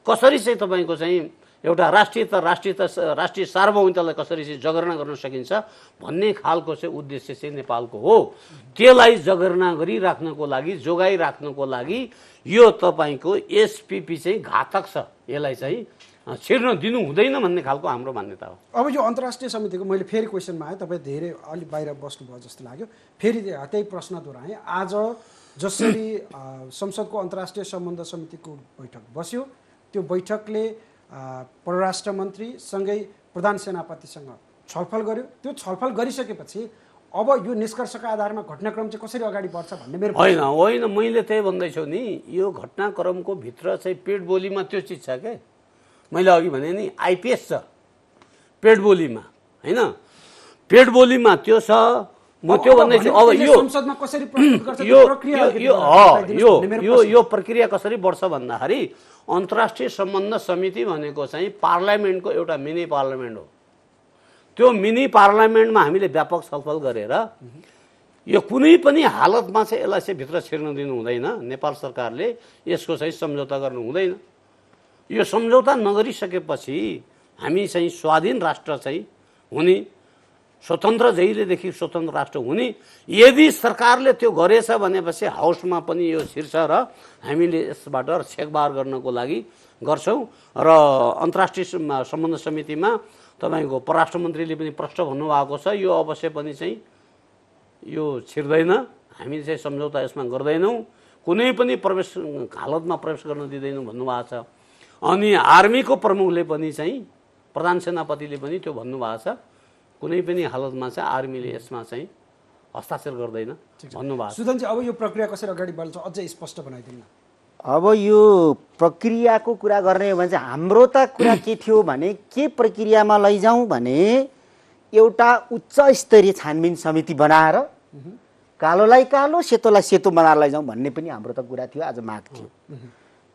कसरी चाहिँ तपाईँको चाहिँ एउटा राष्ट्रिय सार्वभौमिकतालाई कसरी चाहिँ जगर्ना गर्न सकिन्छ भन्ने खालको चाहिँ उद्देश्य चाहिँ नेपालको हो। त्यसलाई जगर्ना गरिराख्नको लागि, जोगाइराख्नको लागि यो तपाईँको एसपिपी चाहिँ घातक छ। यसलाई चाहिँ छिर्न दिनु हुँदैन भन्ने खालको हाम्रो मान्यता हो। अब यो अन्तर्राष्ट्रिय समितिको मैले फेरि क्वेसनमा आएँ, तपाईँ धेरै अलिक बाहिर बस्नुभयो जस्तो लाग्यो, फेरि त्यही प्रश्न दोहोऱ्याएँ। आज जसरी संसदको अन्तर्राष्ट्रिय सम्बन्ध समितिको बैठक बस्यो, त्यो बैठकले परराष्ट्र मन्त्रीसँगै प्रधान सेनापतिसँग छलफल गर्यो। त्यो छलफल गरिसकेपछि अब यो निष्कर्षका आधारमा घटनाक्रम चाहिँ कसरी अगाडि बढ्छ भन्ने मेरो होइन, मैले त्यही भन्दैछु नि, यो घटनाक्रमको भित्र चाहिँ पेट बोलीमा त्यो चिज छ क्या। मैले अघि भने नि आइपिएस छ पेट बोलीमा, होइन, पेट बोलीमा त्यो छ। म त्यो भन्दैछु अब यो संसदमा कसरी प्रस्तुत गर्छ यो प्रक्रिया कसरी बढ्छ भन्दाखेरि अन्तर्राष्ट्रिय सम्बन्ध समिति भनेको चाहिँ पार्लियामेन्टको एउटा मिनी पार्लियामेन्ट हो। त्यो मिनी पार्लियामेन्टमा हामीले व्यापक छलफल गरेर यो कुनै पनि हालतमा चाहिँ यसलाई चाहिँ भित्र छिर्न दिनु हुँदैन। नेपाल सरकारले यसको चाहिँ सम्झौता गर्नु हुँदैन। यो सम्झौता नगरिसकेपछि हामी चाहिँ स्वाधीन राष्ट्र चाहिँ हुने, स्वतन्त्र जहिलेदेखि स्वतन्त्र राष्ट्र हुने, यदि सरकारले त्यो गरेछ भनेपछि हाउसमा पनि यो शीर्ष र हामीले यसबाट छेकबार गर्नको लागि गर्छौँ। र अन्तर्राष्ट्रिय सम्बन्ध समितिमा तपाईँको परराष्ट्र मन्त्रीले पनि प्रश्न भन्नुभएको छ, यो अवश्य पनि चाहिँ यो छिर्दैन, हामी चाहिँ सम्झौता यसमा गर्दैनौँ, कुनै पनि हालतमा प्रवेश गर्न दिँदैनौँ भन्नुभएको छ। अनि आर्मीको प्रमुखले पनि चाहिँ प्रधान सेनापतिले पनि त्यो भन्नुभएको छ, कुनै पनि हालतमा चाहिँ आर्मीले यसमा चाहिँ हस्ताक्षर गर्दैन भन्नुभएको छ। सुदनजी, अब यो प्रक्रिया कसरी अगाडि बढ्छ अझै स्पष्ट बनाइदिनु। अब यो प्रक्रियाको कुरा गर्ने हो भने चाहिँ हाम्रो त कुरा के थियो भने के प्रक्रियामा लैजाउँ भने एउटा उच्च स्तरीय छानबिन समिति बनाएर कालोलाई कालो सेतोलाई सेतो बनाएर लैजाउँ भन्ने पनि हाम्रो त कुरा थियो, आज माग थियो।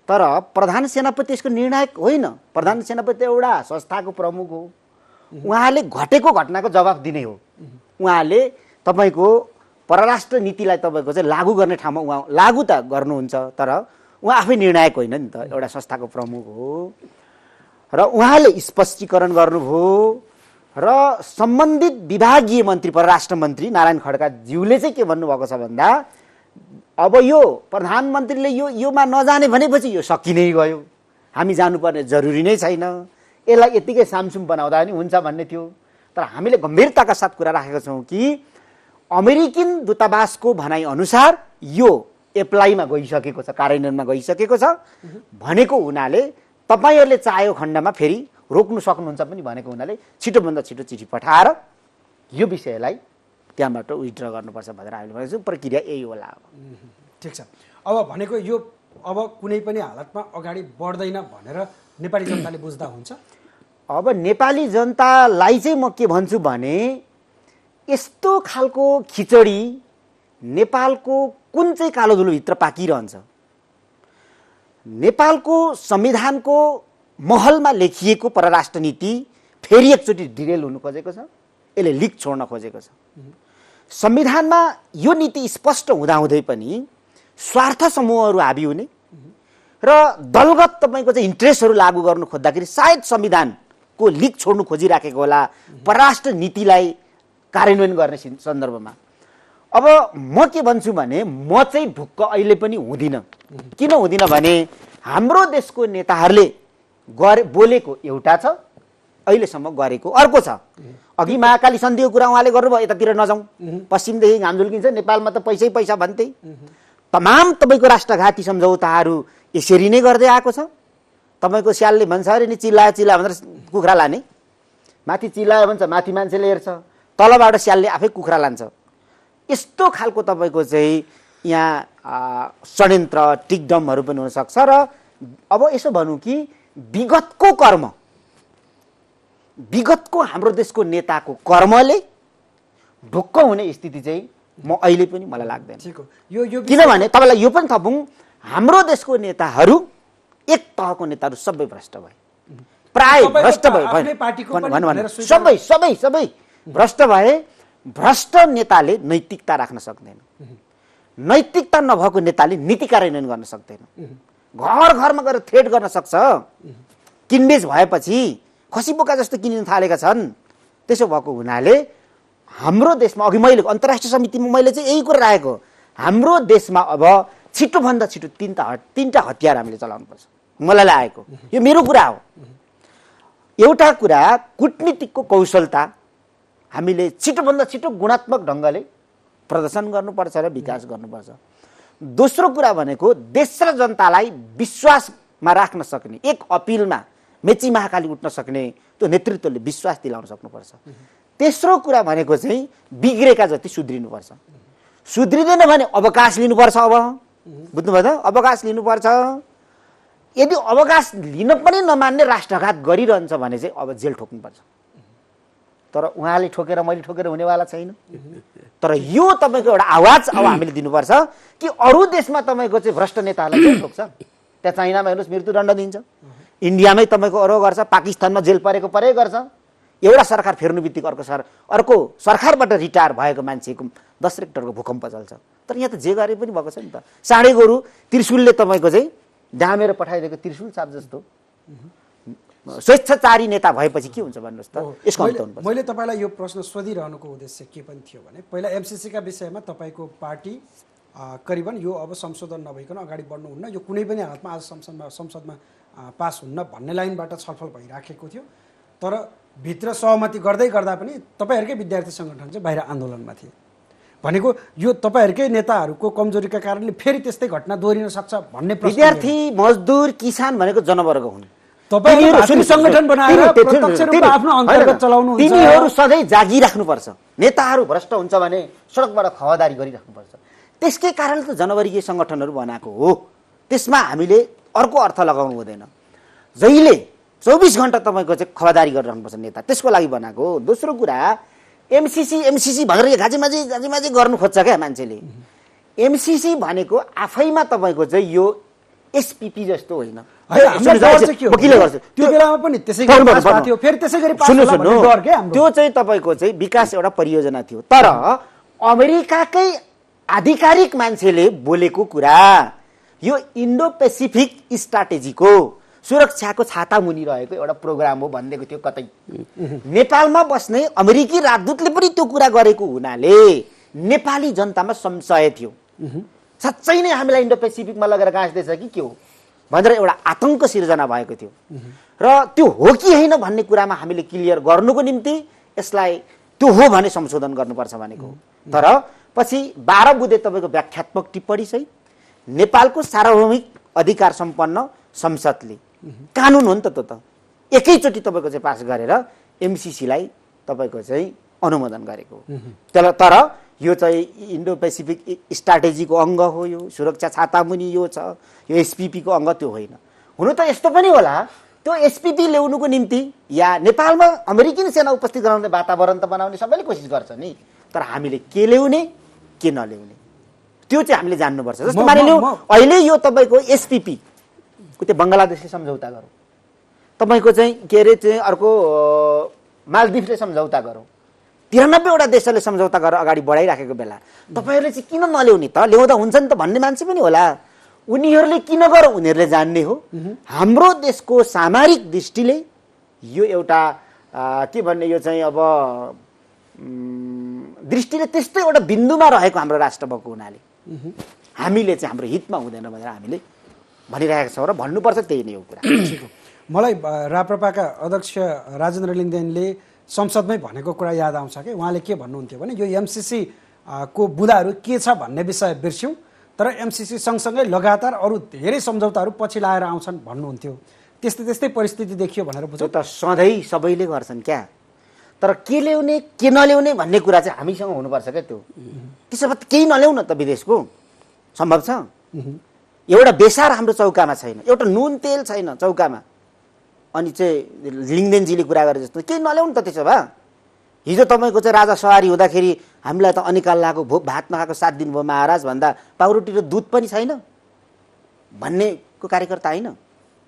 तर प्रधान सेनापति यसको निर्णायक होइन, प्रधान सेनापति एउटा संस्थाको प्रमुख हो, उहाँले घटेको घटनाको जवाफ दिने हो। उहाँले तपाईँको परराष्ट्र नीतिलाई तपाईँको चाहिँ लागू गर्ने ठाउँमा उहाँ लागू त गर्नुहुन्छ, तर उहाँ आफै निर्णायक होइन नि त, एउटा संस्थाको प्रमुख हो। र उहाँले स्पष्टीकरण गर्नुभयो र सम्बन्धित विभागीय मन्त्री परराष्ट्र मन्त्री नारायण खड्काज्यूले चाहिँ के भन्नुभएको छ भन्दा अब यो प्रधानमन्त्रीले योमा नजाने भनेपछि यो सकिनै गयो, हामी जानुपर्ने जरुरी नै छैन, यसलाई यतिकै सामसुम बनाउँदा पनि हुन्छ भन्ने थियो। तर हामीले गम्भीरताका साथ कुरा राखेका छौँ कि अमेरिकन दूतावासको भनाइअनुसार यो एप्लाईमा गइसकेको छ, कार्यान्वयनमा गइसकेको छ भनेको हुनाले तपाईँहरूले चाहेको खण्डमा फेरि रोक्नु सक्नुहुन्छ पनि भनेको हुनाले छिटोभन्दा छिटो चिठी पठाएर यो विषयलाई त्यहाँबाट विथड्र गर्नुपर्छ भनेर हामीले भनेको छौँ। प्रक्रिया यही होला। अब ठिक छ, अब भनेको यो अब कुनै पनि हालतमा अगाडि बढ्दैन भनेर नेपाली जनताले बुझ्दा हुन्छ। अब नेपाली जनतालाई चाहिँ म के भन्छु भने यस्तो खालको खिचडी नेपालको कुन चाहिँ कालो धुलोभित्र पाकिरहन्छ। नेपालको संविधानको महलमा लेखिएको परराष्ट्र नीति फेरि एकचोटि डिरेल हुनु खोजेको छ, यसले लिक छोड्न खोजेको छ। संविधानमा यो नीति स्पष्ट हुँदाहुँदै पनि स्वार्थ समूहहरू हाबी हुने र दलगत तपाईँको चाहिँ इन्ट्रेस्टहरू लागू गर्नु खोज्दाखेरि सायद संविधानको लिक छोड्नु खोजिराखेको होला परराष्ट्र नीतिलाई कार्यान्वयन गर्ने सन्दर्भमा। अब म के भन्छु भने म चाहिँ ढुक्क अहिले पनि हुँदिनँ। किन हुँदिनँ भने हाम्रो देशको नेताहरूले बोलेको एउटा छ, अहिलेसम्म गरेको अर्को छ। अघि महाकाली सन्धिको कुरा उहाँले गर्नुभयो, यतातिर नजाउँ, पश्चिमदेखि घाम झुल्किन्छ, नेपालमा त पैसै पैसा भन्थे। तमाम तपाईँको राष्ट्रघाती सम्झौताहरू यसरी नै गर्दै आएको छ। तपाईँको स्यालले भन्छ अरे नि चिल्लायो चिल्ला भनेर कुखुरा लाने, माथि चिल्लायो भन्छ माथि मान्छेले हेर्छ, तलबाट स्यालले आफै कुखुरा लान्छ। यस्तो खालको तपाईँको चाहिँ यहाँ षड्यन्त्र टिकडमहरू पनि हुनसक्छ। र अब यसो भनौँ कि विगतको कर्म, विगतको हाम्रो देशको नेताको कर्मले ढुक्क हुने स्थिति चाहिँ म अहिले पनि मलाई लाग्दैन। किनभने तपाईँलाई यो पनि थपौँ, हाम्रो देशको नेताहरू एक तहको नेताहरू सबै भ्रष्ट भए, प्राय भ्रष्ट भए, सबै सबै सबै भ्रष्ट भए। भ्रष्ट नेताले नैतिकता राख्न सक्दैन, नैतिकता नभएको नेताले नीति कार्यान्वयन गर्न सक्दैन। घर घरमा गएर थ्रेट गर्न सक्छ, किनबेच भएपछि खसी बोका जस्तो किनिन थालेका छन्। त्यसो भएको हुनाले हाम्रो देशमा अघि मैले अन्तर्राष्ट्रिय समितिमा मैले चाहिँ यही कुरा राखेको, हाम्रो देशमा अब छिटोभन्दा छिटो तीनटा हतियार हामीले चलाउनुपर्छ। मलाई लागेको यो मेरो कुरा हो। एउटा कुरा कूटनीतिकको कौशलता हामीले छिटोभन्दा छिटो गुणात्मक ढङ्गले प्रदर्शन गर्नुपर्छ र विकास गर्नुपर्छ। दोस्रो कुरा भनेको देश र जनतालाई विश्वासमा राख्न सक्ने, एक अपिलमा मेची महाकाली उठ्न सक्ने त्यो नेतृत्वले विश्वास दिलाउन सक्नुपर्छ। तेस्रो कुरा भनेको चाहिँ बिग्रेका जति सुध्रिनुपर्छ। सुध्रिँदैन भने अवकाश लिनुपर्छ। अब बुझ्नुभयो त, अवकाश लिनुपर्छ। यदि अवकाश लिन पनि नमान्ने राष्ट्रघात गरिरहन्छ भने चाहिँ अब जेल ठोक्नुपर्छ। तर उहाँले ठोकेर मैले ठोकेर हुनेवाला छैन। तर यो तपाईँको एउटा आवाज अब हामीले दिनुपर्छ कि अरू देशमा तपाईँको चाहिँ भ्रष्ट नेताहरूलाई जेल ठोक्छ, त्यहाँ चाइनामा हेर्नुहोस् मृत्युदण्ड दिन्छ, इन्डियामै तपाईँको अरू गर्छ, पाकिस्तानमा जेल परेको परै गर्छ। एउटा सरकार फेर्नु बित्तिकै अर्को सरकारबाट रिटायर भएको मान्छेको 10 रेक्टरको भूकम्प चल्छ। तर यहाँ त जे गरे पनि भएको छ नि त। साँडे गोरु त्रिशुलले तपाईँको चाहिँ डामेर पठाइदिएको त्रिशुल साप जस्तो स्वेच्छाचारी नेता भएपछि के हुन्छ भन्नुहोस् त? यसको अन्त हुनुपर्छ। मैले तपाईँलाई यो प्रश्न सोधिरहनुको उद्देश्य के पनि थियो भने पहिला एमसिसीका विषयमा तपाईँको पार्टी करिबन यो अब संशोधन नभइकन अगाडि बढ्नुहुन्न, यो कुनै पनि हालतमा आज संसदमा पास हुन्न भन्ने लाइनबाट छलफल भइराखेको थियो। तर भित्र सहमति गर्दै गर्दा पनि तपाईँहरूकै विद्यार्थी सङ्गठन चाहिँ बाहिर आन्दोलनमा थिए। भनेको यो तपाईँहरूकै नेताहरूको कमजोरीका कारणले फेरि त्यस्तै घटना दोहोरिन सक्छ भन्ने प्रश्न। विद्यार्थी, मजदुर, किसान भनेको जनवर्ग हुन्। तपाईँहरू सङ्गठन बनाएर प्रत्यक्ष रूपमा आफ्नो अन्तर्गत चलाउनु हुन्छ। तिनीहरू सधैँ जागिराख्नुपर्छ। नेताहरू भ्रष्ट हुन्छ भने सडकबाट खबरदारी गरिराख्नुपर्छ। त्यसकै कारणले त जनवर्गीय सङ्गठनहरू बनाएको हो। त्यसमा हामीले अर्को अर्थ लगाउनु हुँदैन। जहिले 24 घण्टा तपाईँको चाहिँ खबरदारी गरिराख्नुपर्छ नेता, त्यसको लागि बनाएको हो। दोस्रो कुरा, एमसिसी भनेर गाजेमाजी गर्नु खोज्छ क्या मान्छेले। एमसिसी भनेको आफैमा तपाईँको चाहिँ यो एसपिपी जस्तो होइन। त्यो चाहिँ तपाईँको चाहिँ विकास एउटा परियोजना थियो। तर अमेरिकाकै आधिकारिक मान्छेले बोलेको कुरा यो इन्डो पेसिफिक स्ट्राटेजीको सुरक्षाको छाता मुनि रहेको एउटा प्रोग्राम हो भनिदिएको थियो कतै। नेपालमा बस्ने अमेरिकी राजदूतले पनि त्यो कुरा गरेको हुनाले नेपाली जनतामा संशय थियो। साँच्चै नै हामीलाई इन्डो पेसिफिकमा लगेर गाँच्दैछ कि के हो भनेर एउटा आतंक सिर्जना भएको थियो। र त्यो हो कि होइन भन्ने कुरामा हामीले क्लियर गर्नुको निम्ति यसलाई त्यो हो भने संशोधन गर्नुपर्छ भनेको। तर पछि 12 बुँदे तपाईँको व्याख्यात्मक टिप्पणी सहित नेपालको सार्वभौमिक अधिकार सम्पन्न संसदले कानुन हो नि त, त्यो त एकैचोटि तपाईँको चाहिँ पास गरेर एमसिसीलाई तपाईँको चाहिँ अनुमोदन गरेको हो। तर यो चाहिँ इन्डो पेसिफिक स्ट्राटेजीको अङ्ग हो, यो सुरक्षा छातामुनि यो छ, यो एसपिपीको अङ्ग त्यो होइन। हुनु त यस्तो पनि होला, त्यो एसपिपी ल्याउनुको निम्ति या नेपालमा अमेरिकन सेना उपस्थित गराउने वातावरण त बनाउने सबैले कोसिस गर्छ नि। तर हामीले के ल्याउने के नल्याउने त्यो चाहिँ हामीले जान्नुपर्छ। जस्तो मानिलिउँ अहिले यो तपाईँको एसपिपी त्यो बङ्गलादेशले सम्झौता गरौँ, तपाईँको चाहिँ के अरे चाहिँ अर्को मालदिभ्सले सम्झौता गरौँ, 93वटा देशले सम्झौता गरेर अगाडि बढाइराखेको बेला तपाईँहरूले चाहिँ किन नल्याउने त? ल्याउँदा हुन्छ नि त भन्ने मान्छे पनि होला। उनीहरूले किन गरौँ उनीहरूले जान्ने हो। हाम्रो देशको सामरिक दृष्टिले यो एउटा के भन्ने यो चाहिँ अब दृष्टिले त्यस्तै एउटा बिन्दुमा रहेको हाम्रो राष्ट्र भएको हुनाले हामीले चाहिँ हाम्रो हितमा हुँदैन भनेर हामीले भनिरहेका छौँ र भन्नुपर्छ। त्यही नै हो कुरा। मलाई राप्रपाका अध्यक्ष राजेन्द्र लिङ्गदेनले संसदमै भनेको कुरा याद आउँछ कि उहाँले के भन्नुहुन्थ्यो भने यो एमसिसी को बुदाहरू के छ भन्ने विषय बिर्स्यौँ, तर एमसिसी सँगसँगै लगातार अरू धेरै सम्झौताहरू पछि लाएर आउँछन् भन्नुहुन्थ्यो। त्यस्तै परिस्थिति देखियो भनेर बुझ्यो त सधैँ सबैले गर्छन् क्या। तर के ल्याउने के नल्याउने भन्ने कुरा चाहिँ हामीसँग हुनुपर्छ क्या। त्यो त्यसो भए केही नल्याउन त विदेशको सम्भव छ? एउटा बेसार हाम्रो चौकामा छैन, एउटा नुन तेल छैन चौकामा, अनि चाहिँ लिङ्गदेनजीले कुरा गरे जस्तो केही नल्याउनु त। त्यसो भए हिजो तपाईँको चाहिँ राजा सवारी हुँदाखेरि हामीलाई त अनिकाल लागेको भो भात नखाएको 7 दिन भयो महाराज भन्दा पाउरोटी र दुध पनि छैन भन्नेको कार्यकर्ता होइन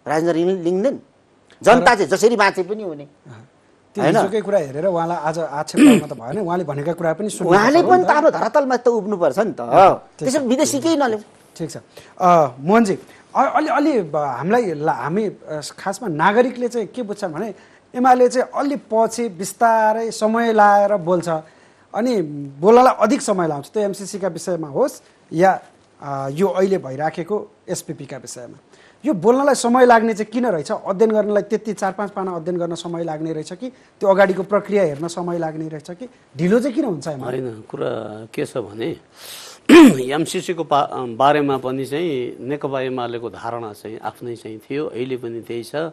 राजेन्द्र लिङ्गदेन। जनता चाहिँ जसरी बाँचे पनि हुने हिजोकै कुरा हेरेर उहाँलाई आज आक्षेप गर्न त भएन। उहाँले भनेका कुरा पनि सुन्नु, उहाँले पनि त आफ्नो धरातलमा त उब्नुपर्छ नि त। त्यसो विदेशी केही नल्याउ। ठिक छ मोहनजी, अलि हामी खासमा नागरिकले चाहिँ के बुझ्छन् भने एमाले चाहिँ अलि पछि बिस्तारै समय लाएर बोल्छ अनि बोल्नलाई अधिक समय लाउँछ। त्यो एमसिसीका विषयमा होस् या यो अहिले भइराखेको एसपिपीका विषयमा यो बोल्नलाई समय लाग्ने चाहिँ किन रहेछ? अध्ययन गर्नलाई त्यति 4-5 पाना अध्ययन गर्न समय लाग्ने रहेछ कि त्यो अगाडिको प्रक्रिया हेर्न समय लाग्ने रहेछ कि ढिलो चाहिँ किन हुन्छ? होइन, कुरा के छ भने एमसिसीको बारेमा पनि चाहिँ नेकपा एमालेको धारणा चाहिँ आफ्नै चाहिँ थियो, अहिले पनि त्यही छ।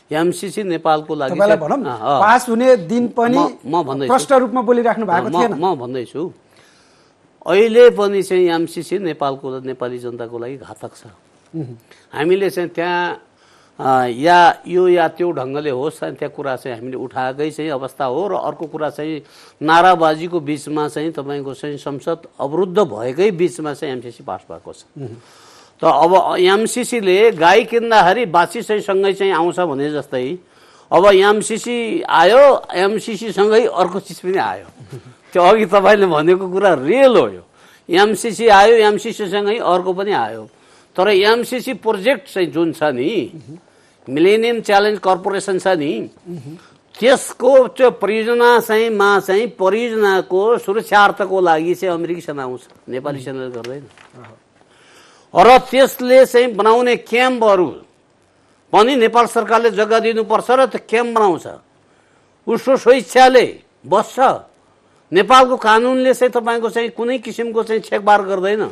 एमसिसी नेपालको लागि पास हुने दिन पनि प्रष्ट रूपमा बोलिराख्नु भएको थिएन। म भन्दैछु अहिले पनि चाहिँ एमसिसी नेपालको नेपाली जनताको लागि घातक छ। हामीले चाहिँ त्यहाँ या त्यो ढङ्गले होस् त्यहाँ कुरा चाहिँ हामीले उठाएकै चाहिँ अवस्था हो। र अर्को कुरा चाहिँ नाराबाजीको बिचमा चाहिँ तपाईँको चाहिँ संसद अवरुद्ध भएकै बिचमा चाहिँ एमसिसी पास भएको छ। त अब एमसिसीले गाई किन्दाखेरि बाछी चाहिँ सँगै चाहिँ आउँछ भने जस्तै अब एमसिसी आयो, एमसिसीसँगै अर्को चिज पनि आयो। त्यो अघि तपाईँले भनेको कुरा रियल हो। यो एमसिसी आयो, एमसिसीसँगै अर्को पनि आयो। तर एमसिसी प्रोजेक्ट चाहिँ जुन छ नि मिलेनियम च्यालेन्ज कर्पोरेसन छ नि, त्यसको त्यो परियोजनाको सुरक्षार्थको लागि चाहिँ अमेरिकी सेना आउँछ, नेपाली सेनाले गर्दैन। र त्यसले चाहिँ बनाउने क्याम्पहरू पनि नेपाल सरकारले जग्गा दिनुपर्छ र त्यो क्याम्प बनाउँछ, उसको स्वेच्छाले बस्छ। नेपालको कानुनले चाहिँ तपाईँको चाहिँ कुनै किसिमको चाहिँ छेकबार गर्दैन।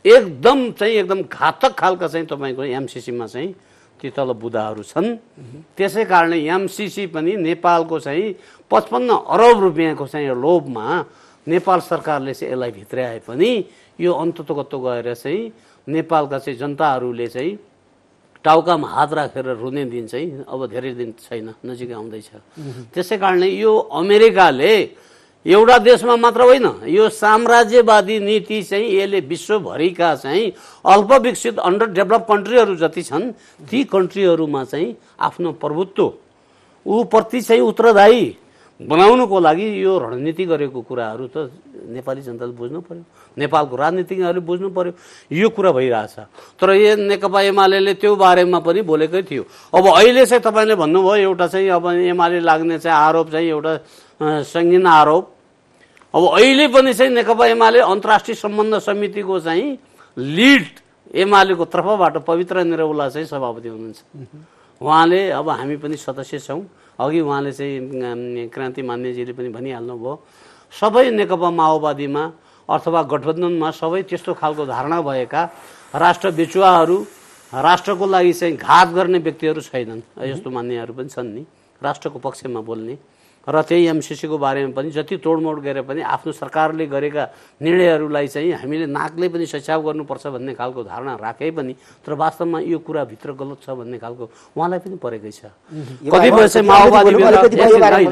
एकदम घातक खालका चाहिँ तपाईँको एमसिसीमा चाहिँ ती तल बुदाहरू छन्। त्यसै कारणले एमसिसी पनि नेपालको चाहिँ 55 अरब रुपियाँको चाहिँ लोभमा नेपाल सरकारले चाहिँ यसलाई भित्र्याए पनि यो अन्ततोगत्तो गएर चाहिँ नेपालका चाहिँ जनताहरूले चाहिँ टाउकामा हात राखेर रुने दिन चाहिँ अब धेरै दिन छैन, नजिकै आउँदैछ। त्यसै कारणले यो अमेरिकाले एउटा देशमा मात्र होइन, यो साम्राज्यवादी नीति चाहिँ यसले विश्वभरिका चाहिँ अल्पविकसित अन्डर डेभलप कन्ट्रीहरू जति छन् ती कन्ट्रीहरूमा चाहिँ आफ्नो प्रभुत्व ऊप्रति चाहिँ उत्तरदायी बनाउनुको लागि यो रणनीति गरेको कुराहरू त नेपाली जनताले बुझ्नु पर्यो, नेपालको राजनीतिज्ञहरूले बुझ्नु पर्यो। यो कुरा भइरहेछ। तर यो नेकपा एमाले त्यो बारेमा पनि बोलेकै थियो। अब अहिले चाहिँ तपाईँले भन्नुभयो एउटा चाहिँ अब एमाले लाग्ने चाहिँ आरोप चाहिँ एउटा सङ्गीन आरोप। अब अहिले पनि चाहिँ नेकपा एमाले अन्तर्राष्ट्रिय सम्बन्ध समितिको चाहिँ लिड एमालेको तर्फबाट पवित्र निरौला चाहिँ सभापति हुनुहुन्छ। उहाँले अब हामी पनि सदस्य छौँ, अघि उहाँले चाहिँ क्रान्ति मान्यजीले पनि भनिहाल्नु भयो, सबै नेकपा माओवादीमा अथवा गठबन्धनमा सबै त्यस्तो खालको धारणा भएका राष्ट्र बिचुवाहरू, राष्ट्रको लागि चाहिँ घात गर्ने व्यक्तिहरू छैनन्। यस्तो मान्नेहरू पनि छन् नि राष्ट्रको पक्षमा बोल्ने। र त्यही एमसिसीको बारेमा पनि जति तोडमोड गरेर पनि आफ्नो सरकारले गरेका निर्णयहरूलाई चाहिँ हामीले नाकले पनि सच्याव गर्नुपर्छ भन्ने खालको धारणा राखे पनि तर वास्तवमा यो कुरा भित्र गलत छ भन्ने खालको उहाँलाई पनि परेकै छ। कतिपय चाहिँ माओवादी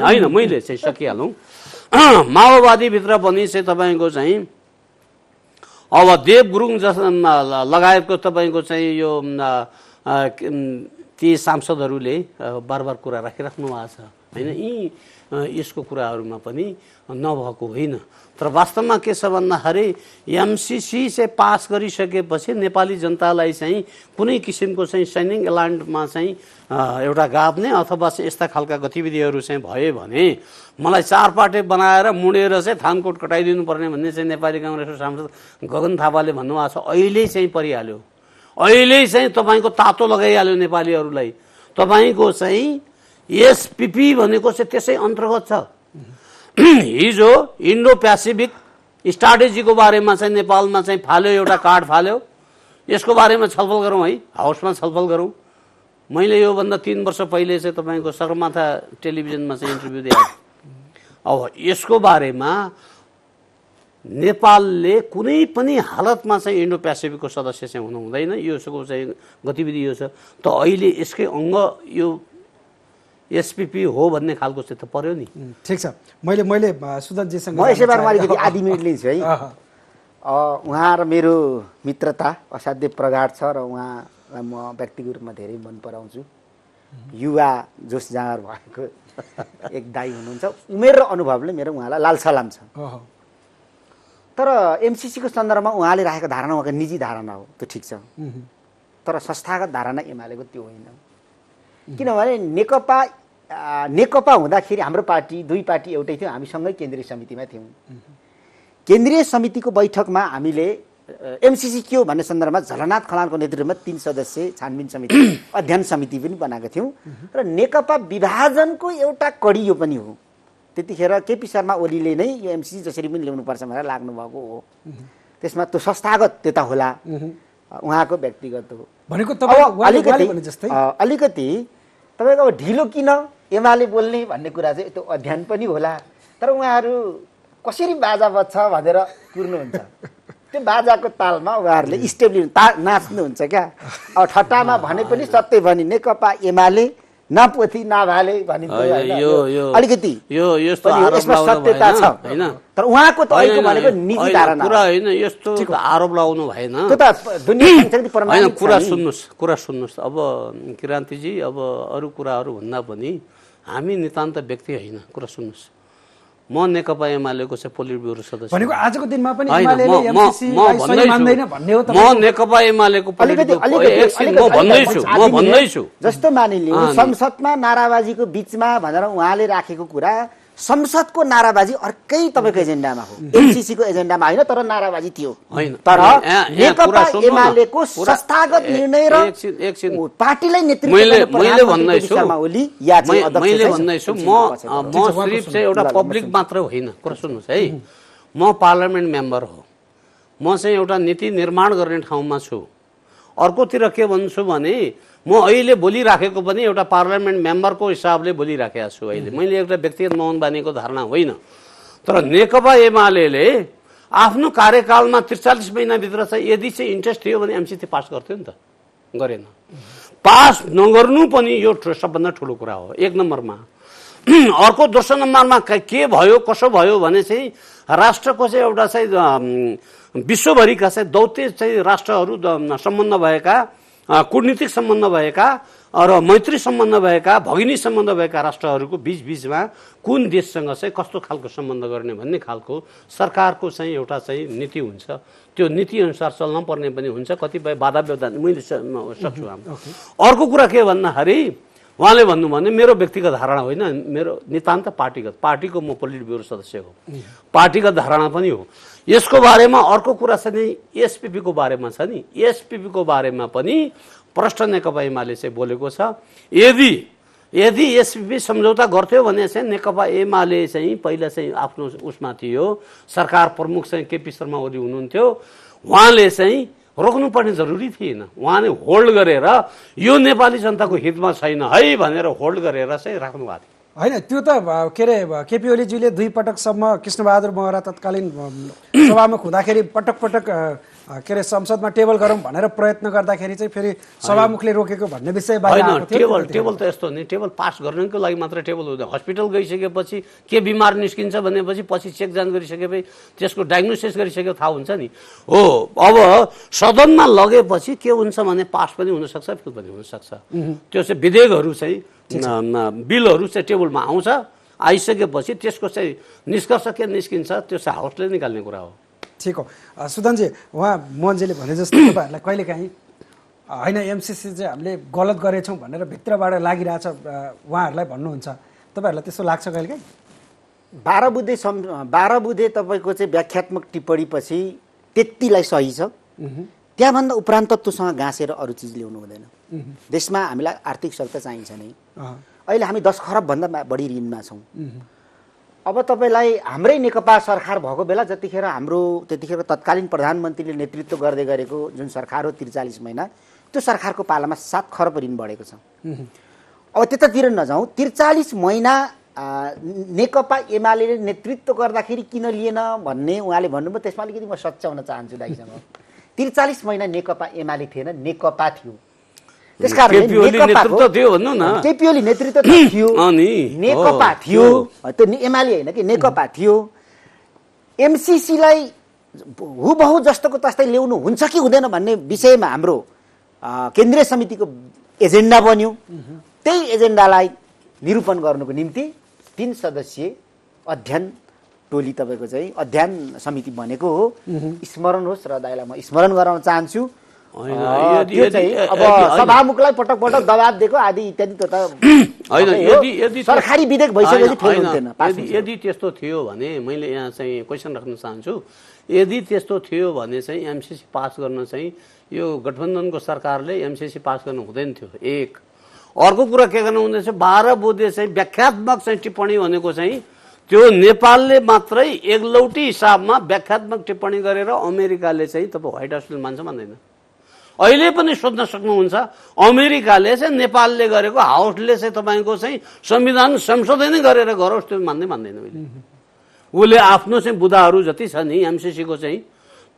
होइन, मैले चाहिँ सकिहालौँ, माओवादीभित्र पनि चाहिँ तपाईँको चाहिँ अब देव गुरुङ लगायतको तपाईँको चाहिँ यो ती सांसदहरूले बार बार कुरा राखिराख्नु भएको छ होइन। यसको कुराहरूमा पनि नभएको होइन। तर वास्तवमा के छ भन्दाखेरि एमसिसी चाहिँ पास गरिसकेपछि नेपाली जनतालाई चाहिँ कुनै किसिमको चाहिँ सैनिक एलान्डमा चाहिँ एउटा गाभ्ने अथवा चाहिँ यस्ता खालका गतिविधिहरू चाहिँ भयो भने मलाई चार पाटे बनाएर मुडेर चाहिँ थानकोट कटाइदिनु पर्ने भन्ने चाहिँ नेपाली काङ्ग्रेसको सांसद गगन थापाले भन्नुभएको छ। अहिले चाहिँ परिहाल्यो, अहिले चाहिँ तपाईँको तातो लगाइहाल्यो नेपालीहरूलाई। तपाईँको चाहिँ एसपिपी भनेको चाहिँ त्यसै अन्तर्गत छ। हिजो इन्डो पेसिफिक स्ट्राटेजीको बारेमा चाहिँ नेपालमा चाहिँ फाल्यो, एउटा कार्ड फाल्यो। यसको बारेमा छलफल गरौँ है, हाउसमा छलफल गरौँ। मैले योभन्दा 3 वर्ष पहिले चाहिँ तपाईँको सगरमाथा टेलिभिजनमा चाहिँ इन्टरभ्यू दिएँ। अब यसको बारेमा नेपालले कुनै पनि हालतमा चाहिँ इन्डो पेसिफिकको सदस्य चाहिँ हुनु हुँदैन। यसको चाहिँ गतिविधि यो छ त अहिले यसकै अङ्ग यो एसपिपी हो भन्ने खालको चाहिँ त पर्यो नि। ठिक छ, मैले सुदनजीसँग म यसै बारेमा अलिकति आधी मिनट लिन्छु है। उहाँ र मेरो मित्रता असाध्यै प्रगाढ छ र उहाँलाई म व्यक्तिगत रूपमा धेरै मन पराउँछु। युवा जोस जाँगर भएको एक दाइ हुनुहुन्छ। उमेर र अनुभवले मेरो उहाँलाई लालसलाम छ। तर एमसिसीको सन्दर्भमा उहाँले राखेको धारणा उहाँको निजी धारणा हो, त्यो ठिक छ। तर संस्थागत धारणा एमालेको त्यो होइन। किनभने नेकपा हुँदाखेरि हाम्रो पार्टी दुई पार्टी एउटै थियो, हामी सँगै केन्द्रीय समितिमा थियौँ। केन्द्रीय समितिको बैठकमा हामीले एमसिसी के हो भन्ने सन्दर्भमा झलनाथ खनालको नेतृत्वमा 3 सदस्यीय छानबिन समिति अध्ययन समिति पनि बनाएका थियौँ। र नेकपा विभाजनको एउटा कडी यो पनि हो। त्यतिखेर केपी शर्मा ओलीले नै यो एमसिसी जसरी पनि ल्याउनुपर्छ भनेर लाग्नुभएको हो। त्यसमा त्यो संस्थागत त्यता होला, उहाँको व्यक्तिगत हो भनेको। अलिकति तपाईँको अब ढिलो किन एमाले बोल्ने भन्ने कुरा चाहिँ त्यो अध्ययन पनि होला। तर उहाँहरू कसरी बाजा बज्छ भनेर कुर्नुहुन्छ, त्यो बाजाको तालमा उहाँहरूले स्टेपले नाच्नुहुन्छ क्या। अब ठट्टामा भने पनि सत्य भनी नेकपा एमाले नपोथी नभाले भनिन्छ। अलिकति यसमा सत्यता छ होइन। तर उहाँको त अहिलेको भनेको निजी धारणा कुरा होइन, यस्तो आरोप लगाउनु भएन। त्यो त दुनिया कुरा सुन्नुहोस्। अब क्रान्तिजी, अब अरू कुराहरू भन्दा पनि हामी नितान्त व्यक्ति होइन। कुरा सुन्नुहोस्, म नेकपा एमालेको चाहिँ पोलिट ब्युरो सदस्य भनेको आजको दिनमा पनि होइन, एमालेले म एमसीसीलाई सही मान्दैन भन्ने हो म नेकपा एमालेको पोलिट ब्युरो भन्दैछु जस्तो मानिलिउँ संसदमा नाराबाजीको बीचमा भनेर उहाँले राखेको कुरा संसदको नाराबाजी अर्कै तपाईँको एजेन्डामा हो, एमसीसीको एजेन्डामा होइन, तर नाराबाजी थियो। तर नेकपा एमालेको संस्थागत निर्णय र पार्टीलाई नेतृत्व मैले भन्दैछु म सिर्फ चाहिँ एउटा पब्लिक मात्र होइन। कुरा सुन्नुहोस् है, म पार्लियामेन्ट मेम्बर हो, म चाहिँ एउटा नीति निर्माण गर्ने ठाउँमा छु। अर्कोतिर के भन्छु भने म अहिले बोलिराखेको पनि एउटा पार्लियामेन्ट मेम्बरको हिसाबले बोलिराखेको छु। अहिले मैले एउटा व्यक्तिगत मौन बानीको धारणा होइन, तर नेकपा एमालेले आफ्नो कार्यकालमा 43 महिनाभित्र चाहिँ यदि चाहिँ इन्ट्रेस्ट थियो भने एमसीसी पास गर्थ्यो नि त, गरेन। पास नगर्नु पनि यो सबभन्दा ठुलो कुरा हो, एक नम्बरमा। अर्को दोस्रो नम्बरमा के भयो कसो भयो भने चाहिँ राष्ट्रको चाहिँ एउटा चाहिँ विश्वभरिका चाहिँ दौत्य चाहिँ राष्ट्रहरू सम्बन्ध भएका, कूटनीतिक सम्बन्ध भएका र मैत्री सम्बन्ध भएका, भगिनी सम्बन्ध भएका राष्ट्रहरूको बीचमा कुन देशसँग चाहिँ कस्तो खालको सम्बन्ध गर्ने भन्ने खालको सरकारको चाहिँ एउटा चाहिँ नीति हुन्छ। त्यो नीति अनुसार चल्न पर्ने पनि हुन्छ, कतिपय बाधा व्यवधान मैले सक्छु। अर्को कुरा के भन्दाखेरि उहाँले भन्नु भने मेरो व्यक्तिगत धारणा होइन, मेरो नितान्त पार्टीको म पोलिट ब्युरो सदस्य हो, पार्टीगत धारणा पनि हो। यसको बारेमा अर्को कुरा छ नि, एसपीपीको बारेमा छ नि, एसपीपीको बारेमा पनि प्रष्ट नेकपा एमाले चाहिँ बोलेको छ। यदि एसपीपी सम्झौता गर्थ्यो भने चाहिँ नेकपा एमाले चाहिँ पहिला चाहिँ आफ्नो उसमा थियो, सरकार प्रमुख चाहिँ केपी शर्मा ओली हुनुहुन्थ्यो, उहाँले चाहिँ रोक्नुपर्ने जरुरी थिएन। उहाँले होल्ड गरेर यो नेपाली जनताको हितमा छैन है भनेर होल्ड गरेर चाहिँ राख्नु भएको थियो। होइन, त्यो त के अरे केपी ओलीजीले 2 पटकसम्म कृष्णबहादुर महरा तत्कालीन सभामुख हुँदाखेरि पटक के अरे संसदमा टेबल गरौँ भनेर प्रयत्न गर्दाखेरि चाहिँ फेरि सभामुखले रोकेको भन्ने विषय बाहिर टेबल त यस्तो नि, टेबल पास गर्नको लागि मात्र टेबल हुँदैन। हस्पिटल गइसकेपछि के बिमार निस्किन्छ भनेपछि पछि चेक जाँच गरिसकेपछि त्यसको डायग्नोसिस गरिसकेको थाहा हुन्छ नि। हो, अब सदनमा लगेपछि के हुन्छ भने पास पनि हुनसक्छ, फेल पनि हुनसक्छ। त्यो चाहिँ विधेयकहरू चाहिँ बिलहरू चाहिँ टेबलमा आउँछ, आइसकेपछि त्यसको चाहिँ निष्कर्ष के निस्किन्छ त्यो चाहिँ हाउसले निकाल्ने कुरा हो। ठिक हो सुदनजी, उहाँ मोहनजीले भने जस्तो तपाईँहरूलाई कहिलेकाहीँ होइन एमसीसी चाहिँ हामीले गलत गरेछौँ भनेर भित्रबाट लागिरहेछ उहाँहरूलाई भन्नुहुन्छ, तपाईँहरूलाई त्यस्तो लाग्छ कहिलेकाहीँ? 12 बुधे तपाईँको चाहिँ व्याख्यात्मक टिप्पणी पछि त्यतिलाई सही छ, त्यहाँभन्दा उपरान्त तत्त्वसँग गाँसेर अरू चिज ल्याउनु हुँदैन। देशमा हामीलाई आर्थिक सहायता चाहिन्छ नै, अहिले हामी 10 खरबभन्दा बढी ऋणमा छौँ। अब तपाईँलाई हाम्रै नेकपा सरकार भएको बेला त्यतिखेर तत्कालीन प्रधानमन्त्रीले नेतृत्व गर्दै गरेको जुन सरकार हो 43 महिना, त्यो सरकारको पालामा 7 खरब ऋण बढेको छ। अब त्यतातिर नजाउँ, 43 महिना नेकपा एमाले नेतृत्व गर्दाखेरि किन लिएन भन्ने उहाँले भन्नुभयो, त्यसमा अलिकति म सच्याउन चाहन्छु दाइसँग। 43 महिना नेकपा एमाले थिएन, नेकपा थियो। त्यसकारण केपी ओली नेतृत्व थियो भन्नु न, केपी ओली नेतृत्व थियो, नेकपा थियो, त्यो एमाले होइन कि नेकपा थियो। एमसीसीलाई हुबहु जस्तोको तस्तै ल्याउनु हुन्छ कि हुँदैन भन्ने विषयमा हाम्रो केन्द्रीय समितिको एजेन्डा बन्यो। त्यही एजेन्डालाई निरूपण गर्नुको निम्ति 3 सदस्यीय अध्ययन टोली तपाईँको चाहिँ अध्ययन समिति बनेको हो। स्मरण होस् र दाइलाई म स्मरण गराउन चाहन्छु। अब सभामुखलाई पटक पटक दबाब दिएको आदि इत्यादि त होइन, सरकारी विधेयक भइसकेपछि फेल हुन्थेन। यदि त्यस्तो थियो भने मैले यहाँ चाहिँ क्वेसन राख्न चाहन्छु, यदि त्यस्तो थियो भने चाहिँ एमसीसी पास गर्न चाहिँ यो गठबन्धनको सरकारले एमसीसी पास गर्नु हुँदैन थियो। एक अर्को कुरा के गर्नु हुँदैछ, 12 बुधे चाहिँ व्याख्यात्मक चाहिँ टिप्पणी भनेको चाहिँ त्यो नेपालले मात्रै एकलौटी हिसाबमा व्याख्यात्मक टिप्पणी गरेर अमेरिकाले चाहिँ तपाईँ व्हाइट हाउसले मान्छ भन्दैन। अहिले पनि सोध्न सक्नुहुन्छ, अमेरिकाले चाहिँ नेपालले गरेको हाउसले चाहिँ तपाईँको चाहिँ संविधान संशोधन गरेर गरोस् त्यो भन्दैन। उसले आफ्नो चाहिँ बुदाहरू जति छ नि एमसीसीको चाहिँ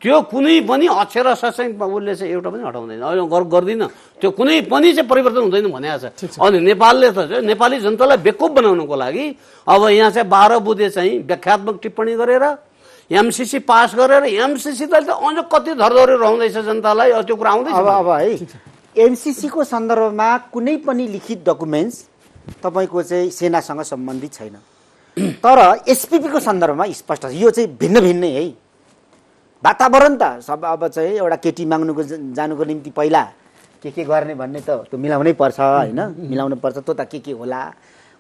त्यो कुनै पनि अक्षर चाहिँ उसले चाहिँ एउटा पनि हटाउँदैन, गर्दिन, त्यो कुनै पनि चाहिँ परिवर्तन हुँदैन भनेको छ। अनि नेपालले त नेपाली जनतालाई बेकुफ बनाउनको लागि अब यहाँ चाहिँ 12 बुधे चाहिँ व्याख्यात्मक टिप्पणी गरेर एमसीसी पास गरेर एमसीसी त अझ कति धरधरी रहँदैछ जनतालाई, त्यो कुरा आउँदैछ। अब है एमसीसीको सन्दर्भमा कुनै पनि लिखित डकुमेन्ट्स तपाईँको चाहिँ सेनासँग सम्बन्धित छैन। तर एसपिपीको सन्दर्भमा स्पष्ट छ यो चाहिँ भिन्न भिन्नै है। वातावरण त सब अब चाहिँ एउटा केटी माग्नुको जानुको निम्ति पहिला के गर्ने भन्ने त त्यो मिलाउनै पर्छ होइन, मिलाउनु पर्छ। त्यो त के होला,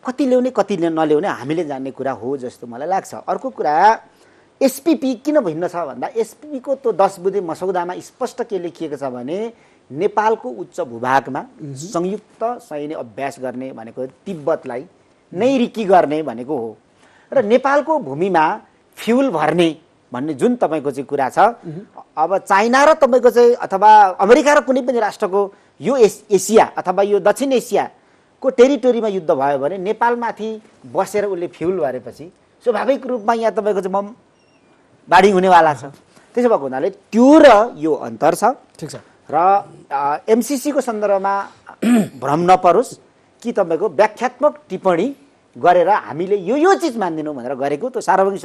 कति ल्याउने कति नल्याउने हामीले जान्ने कुरा हो जस्तो मलाई लाग्छ। अर्को कुरा एसपिपी किन भिन्न छ भन्दा एसपिपीको त्यो 10 बुँदे मसौदामा स्पष्ट के लेखिएको छ भने नेपालको उच्च भूभागमा संयुक्त सैन्य अभ्यास गर्ने भनेको तिब्बतलाई नै रिकी गर्ने भनेको हो र नेपालको भूमिमा फ्युल भर्ने भन्ने जुन तपाईँको चाहिँ कुरा छ, अब चाइना र तपाईँको चाहिँ अथवा अमेरिका र कुनै पनि राष्ट्रको यो एसिया अथवा यो दक्षिण एसियाको टेरिटोरीमा युद्ध भयो भने नेपालमाथि बसेर उसले फ्युल भरेपछि स्वाभाविक रूपमा यहाँ तपाईँको चाहिँ बम बाढी हुनेवाला छ। त्यसो भएको हुनाले त्यो र यो अन्तर छ। ठिक छ। र एमसिसीको सन्दर्भमा भ्रम नपरोस् कि तपाईँको व्याख्यात्मक टिप्पणी गरेर हामीले यो चिज मान्दैनौँ भनेर गरेको त्यो सार्वभौमिक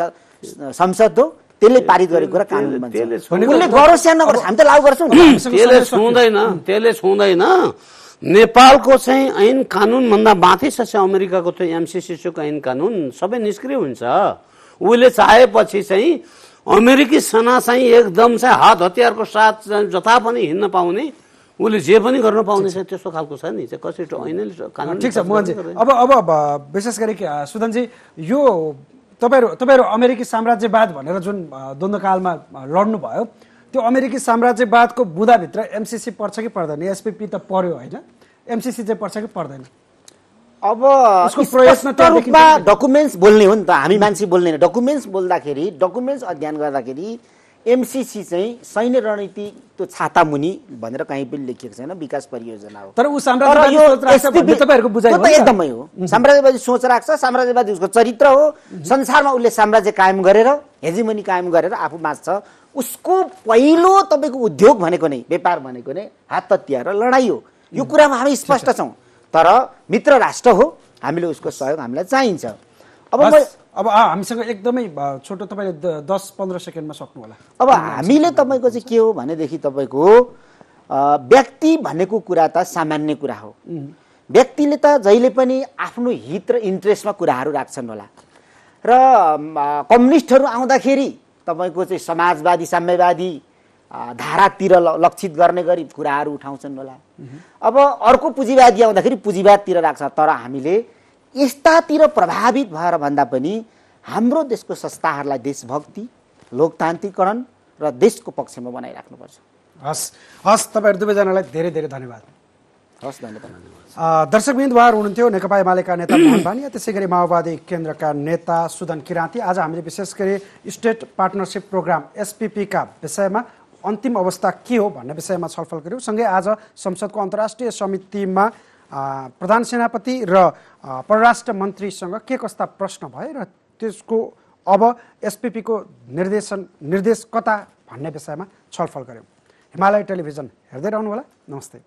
संसद हो, त्यसले पारित गरेको कुरा कानुन भन्छ। उसले गरोस् या नगरोस् हामी त लागू गर्छौँ। त्यसले छुँदैन। नेपालको चाहिँ ऐन कानुन भन्दा माथि छ अमेरिकाको त्यो एमसिसीको ऐन कानुन सबै निष्क्रिय हुन्छ। उसले चाहेपछि चाहिँ अमेरिकी सेना चाहिँ एकदम चाहिँ हात हतियारको साथ जता पनि हिँड्न पाउने, उसले जे पनि गर्न पाउने छ, त्यस्तो खालको छ नि चाहिँ कसरी ऐनले कानुन। ठिक छ मोहनजी, अब विशेष गरी सुदनजी यो तपाईँहरू अमेरिकी साम्राज्यवाद भनेर जुन द्वन्द्वकालमा लड्नुभयो, त्यो अमेरिकी साम्राज्यवादको बुँदाभित्र एमसिसी पर्छ कि पर्दैन? एसपिपी त पर्यो होइन, एमसिसी चाहिँ पर्छ कि पर्दैन? अब रूपमा डकुमेन्ट्स बोल्ने हो नि त, हामी मान्छे बोल्ने डकुमेन्ट्स बोल्दाखेरि डकुमेन्ट्स अध्ययन गर्दाखेरि एमसिसी चाहिँ सैन्य रणनीति त्यो छाता मुनि भनेर कहीँ पनि लेखिएको छैन, विकास परियोजना हो। तर ऊ साम्राज्यवादी सोच राख्छ भन्ने तपाईहरुको बुझाइ हो? एकदमै हो, साम्राज्यवादी सोच राख्छ, साम्राज्यवादी उसको चरित्र हो। संसारमा उसले साम्राज्य कायम गरेर हेजिमनी कायम गरेर आफू बाँच्छ। उसको पहिलो तपाईँको उद्योग भनेको नै व्यापार भनेको नै हात हतियार र लडाइँ हो। यो कुरामा हामी स्पष्ट छौँ। तर मित्र राष्ट्र हो, हामीले उसको सहयोग हामीलाई चाहिन्छ। अब हामीसँग एकदमै छोटो तपाईँले 10-15 सेकेन्डमा सक्नु होला। अब हामीले तपाईँको चाहिँ के हो भनेदेखि तपाईँको व्यक्ति भनेको कुरा त सामान्य कुरा हो। व्यक्तिले त जहिले पनि आफ्नो हित र इन्ट्रेस्टमा कुराहरू राख्छन् होला र कम्युनिस्टहरू आउँदाखेरि तपाईँको चाहिँ समाजवादी साम्यवादी धारातिर लक्षित गर्ने गरी कुराहरू उठाउँछन् होला। अब अर्को पुँजीवादी आउँदाखेरि पुँजीवादतिर राख्छ। तर हामीले यस्तातिर प्रभावित भएर भन्दा पनि हाम्रो देशको संस्थाहरूलाई देशभक्ति, लोकतान्त्रिकरण र देशको पक्षमा बनाइराख्नुपर्छ। हस् तपाईँहरू दुवैजनालाई धेरै धेरै धन्यवाद। हस्, धन्यवाद। दर्शकवृन्द, उहाँहरू हुनुहुन्थ्यो नेकपा एमालेका नेता मोहन भानिया, त्यसै गरी माओवादी केन्द्रका नेता सुदन किराँती। आज हामीले विशेष गरी स्टेट पार्टनरसिप प्रोग्राम एसपिपीका विषयमा अन्तिम अवस्था के हो भन्ने विषयमा छलफल गऱ्यौँ। सँगै आज संसदको अन्तर्राष्ट्रिय समितिमा प्रधान सेनापति र परराष्ट्र मन्त्रीसँग के कस्ता प्रश्न भए र त्यसको अब एसपिपीको निर्देश कता भन्ने विषयमा छलफल गऱ्यौँ। हिमालय टेलिभिजन हेर्दै रहनुहोला। नमस्ते।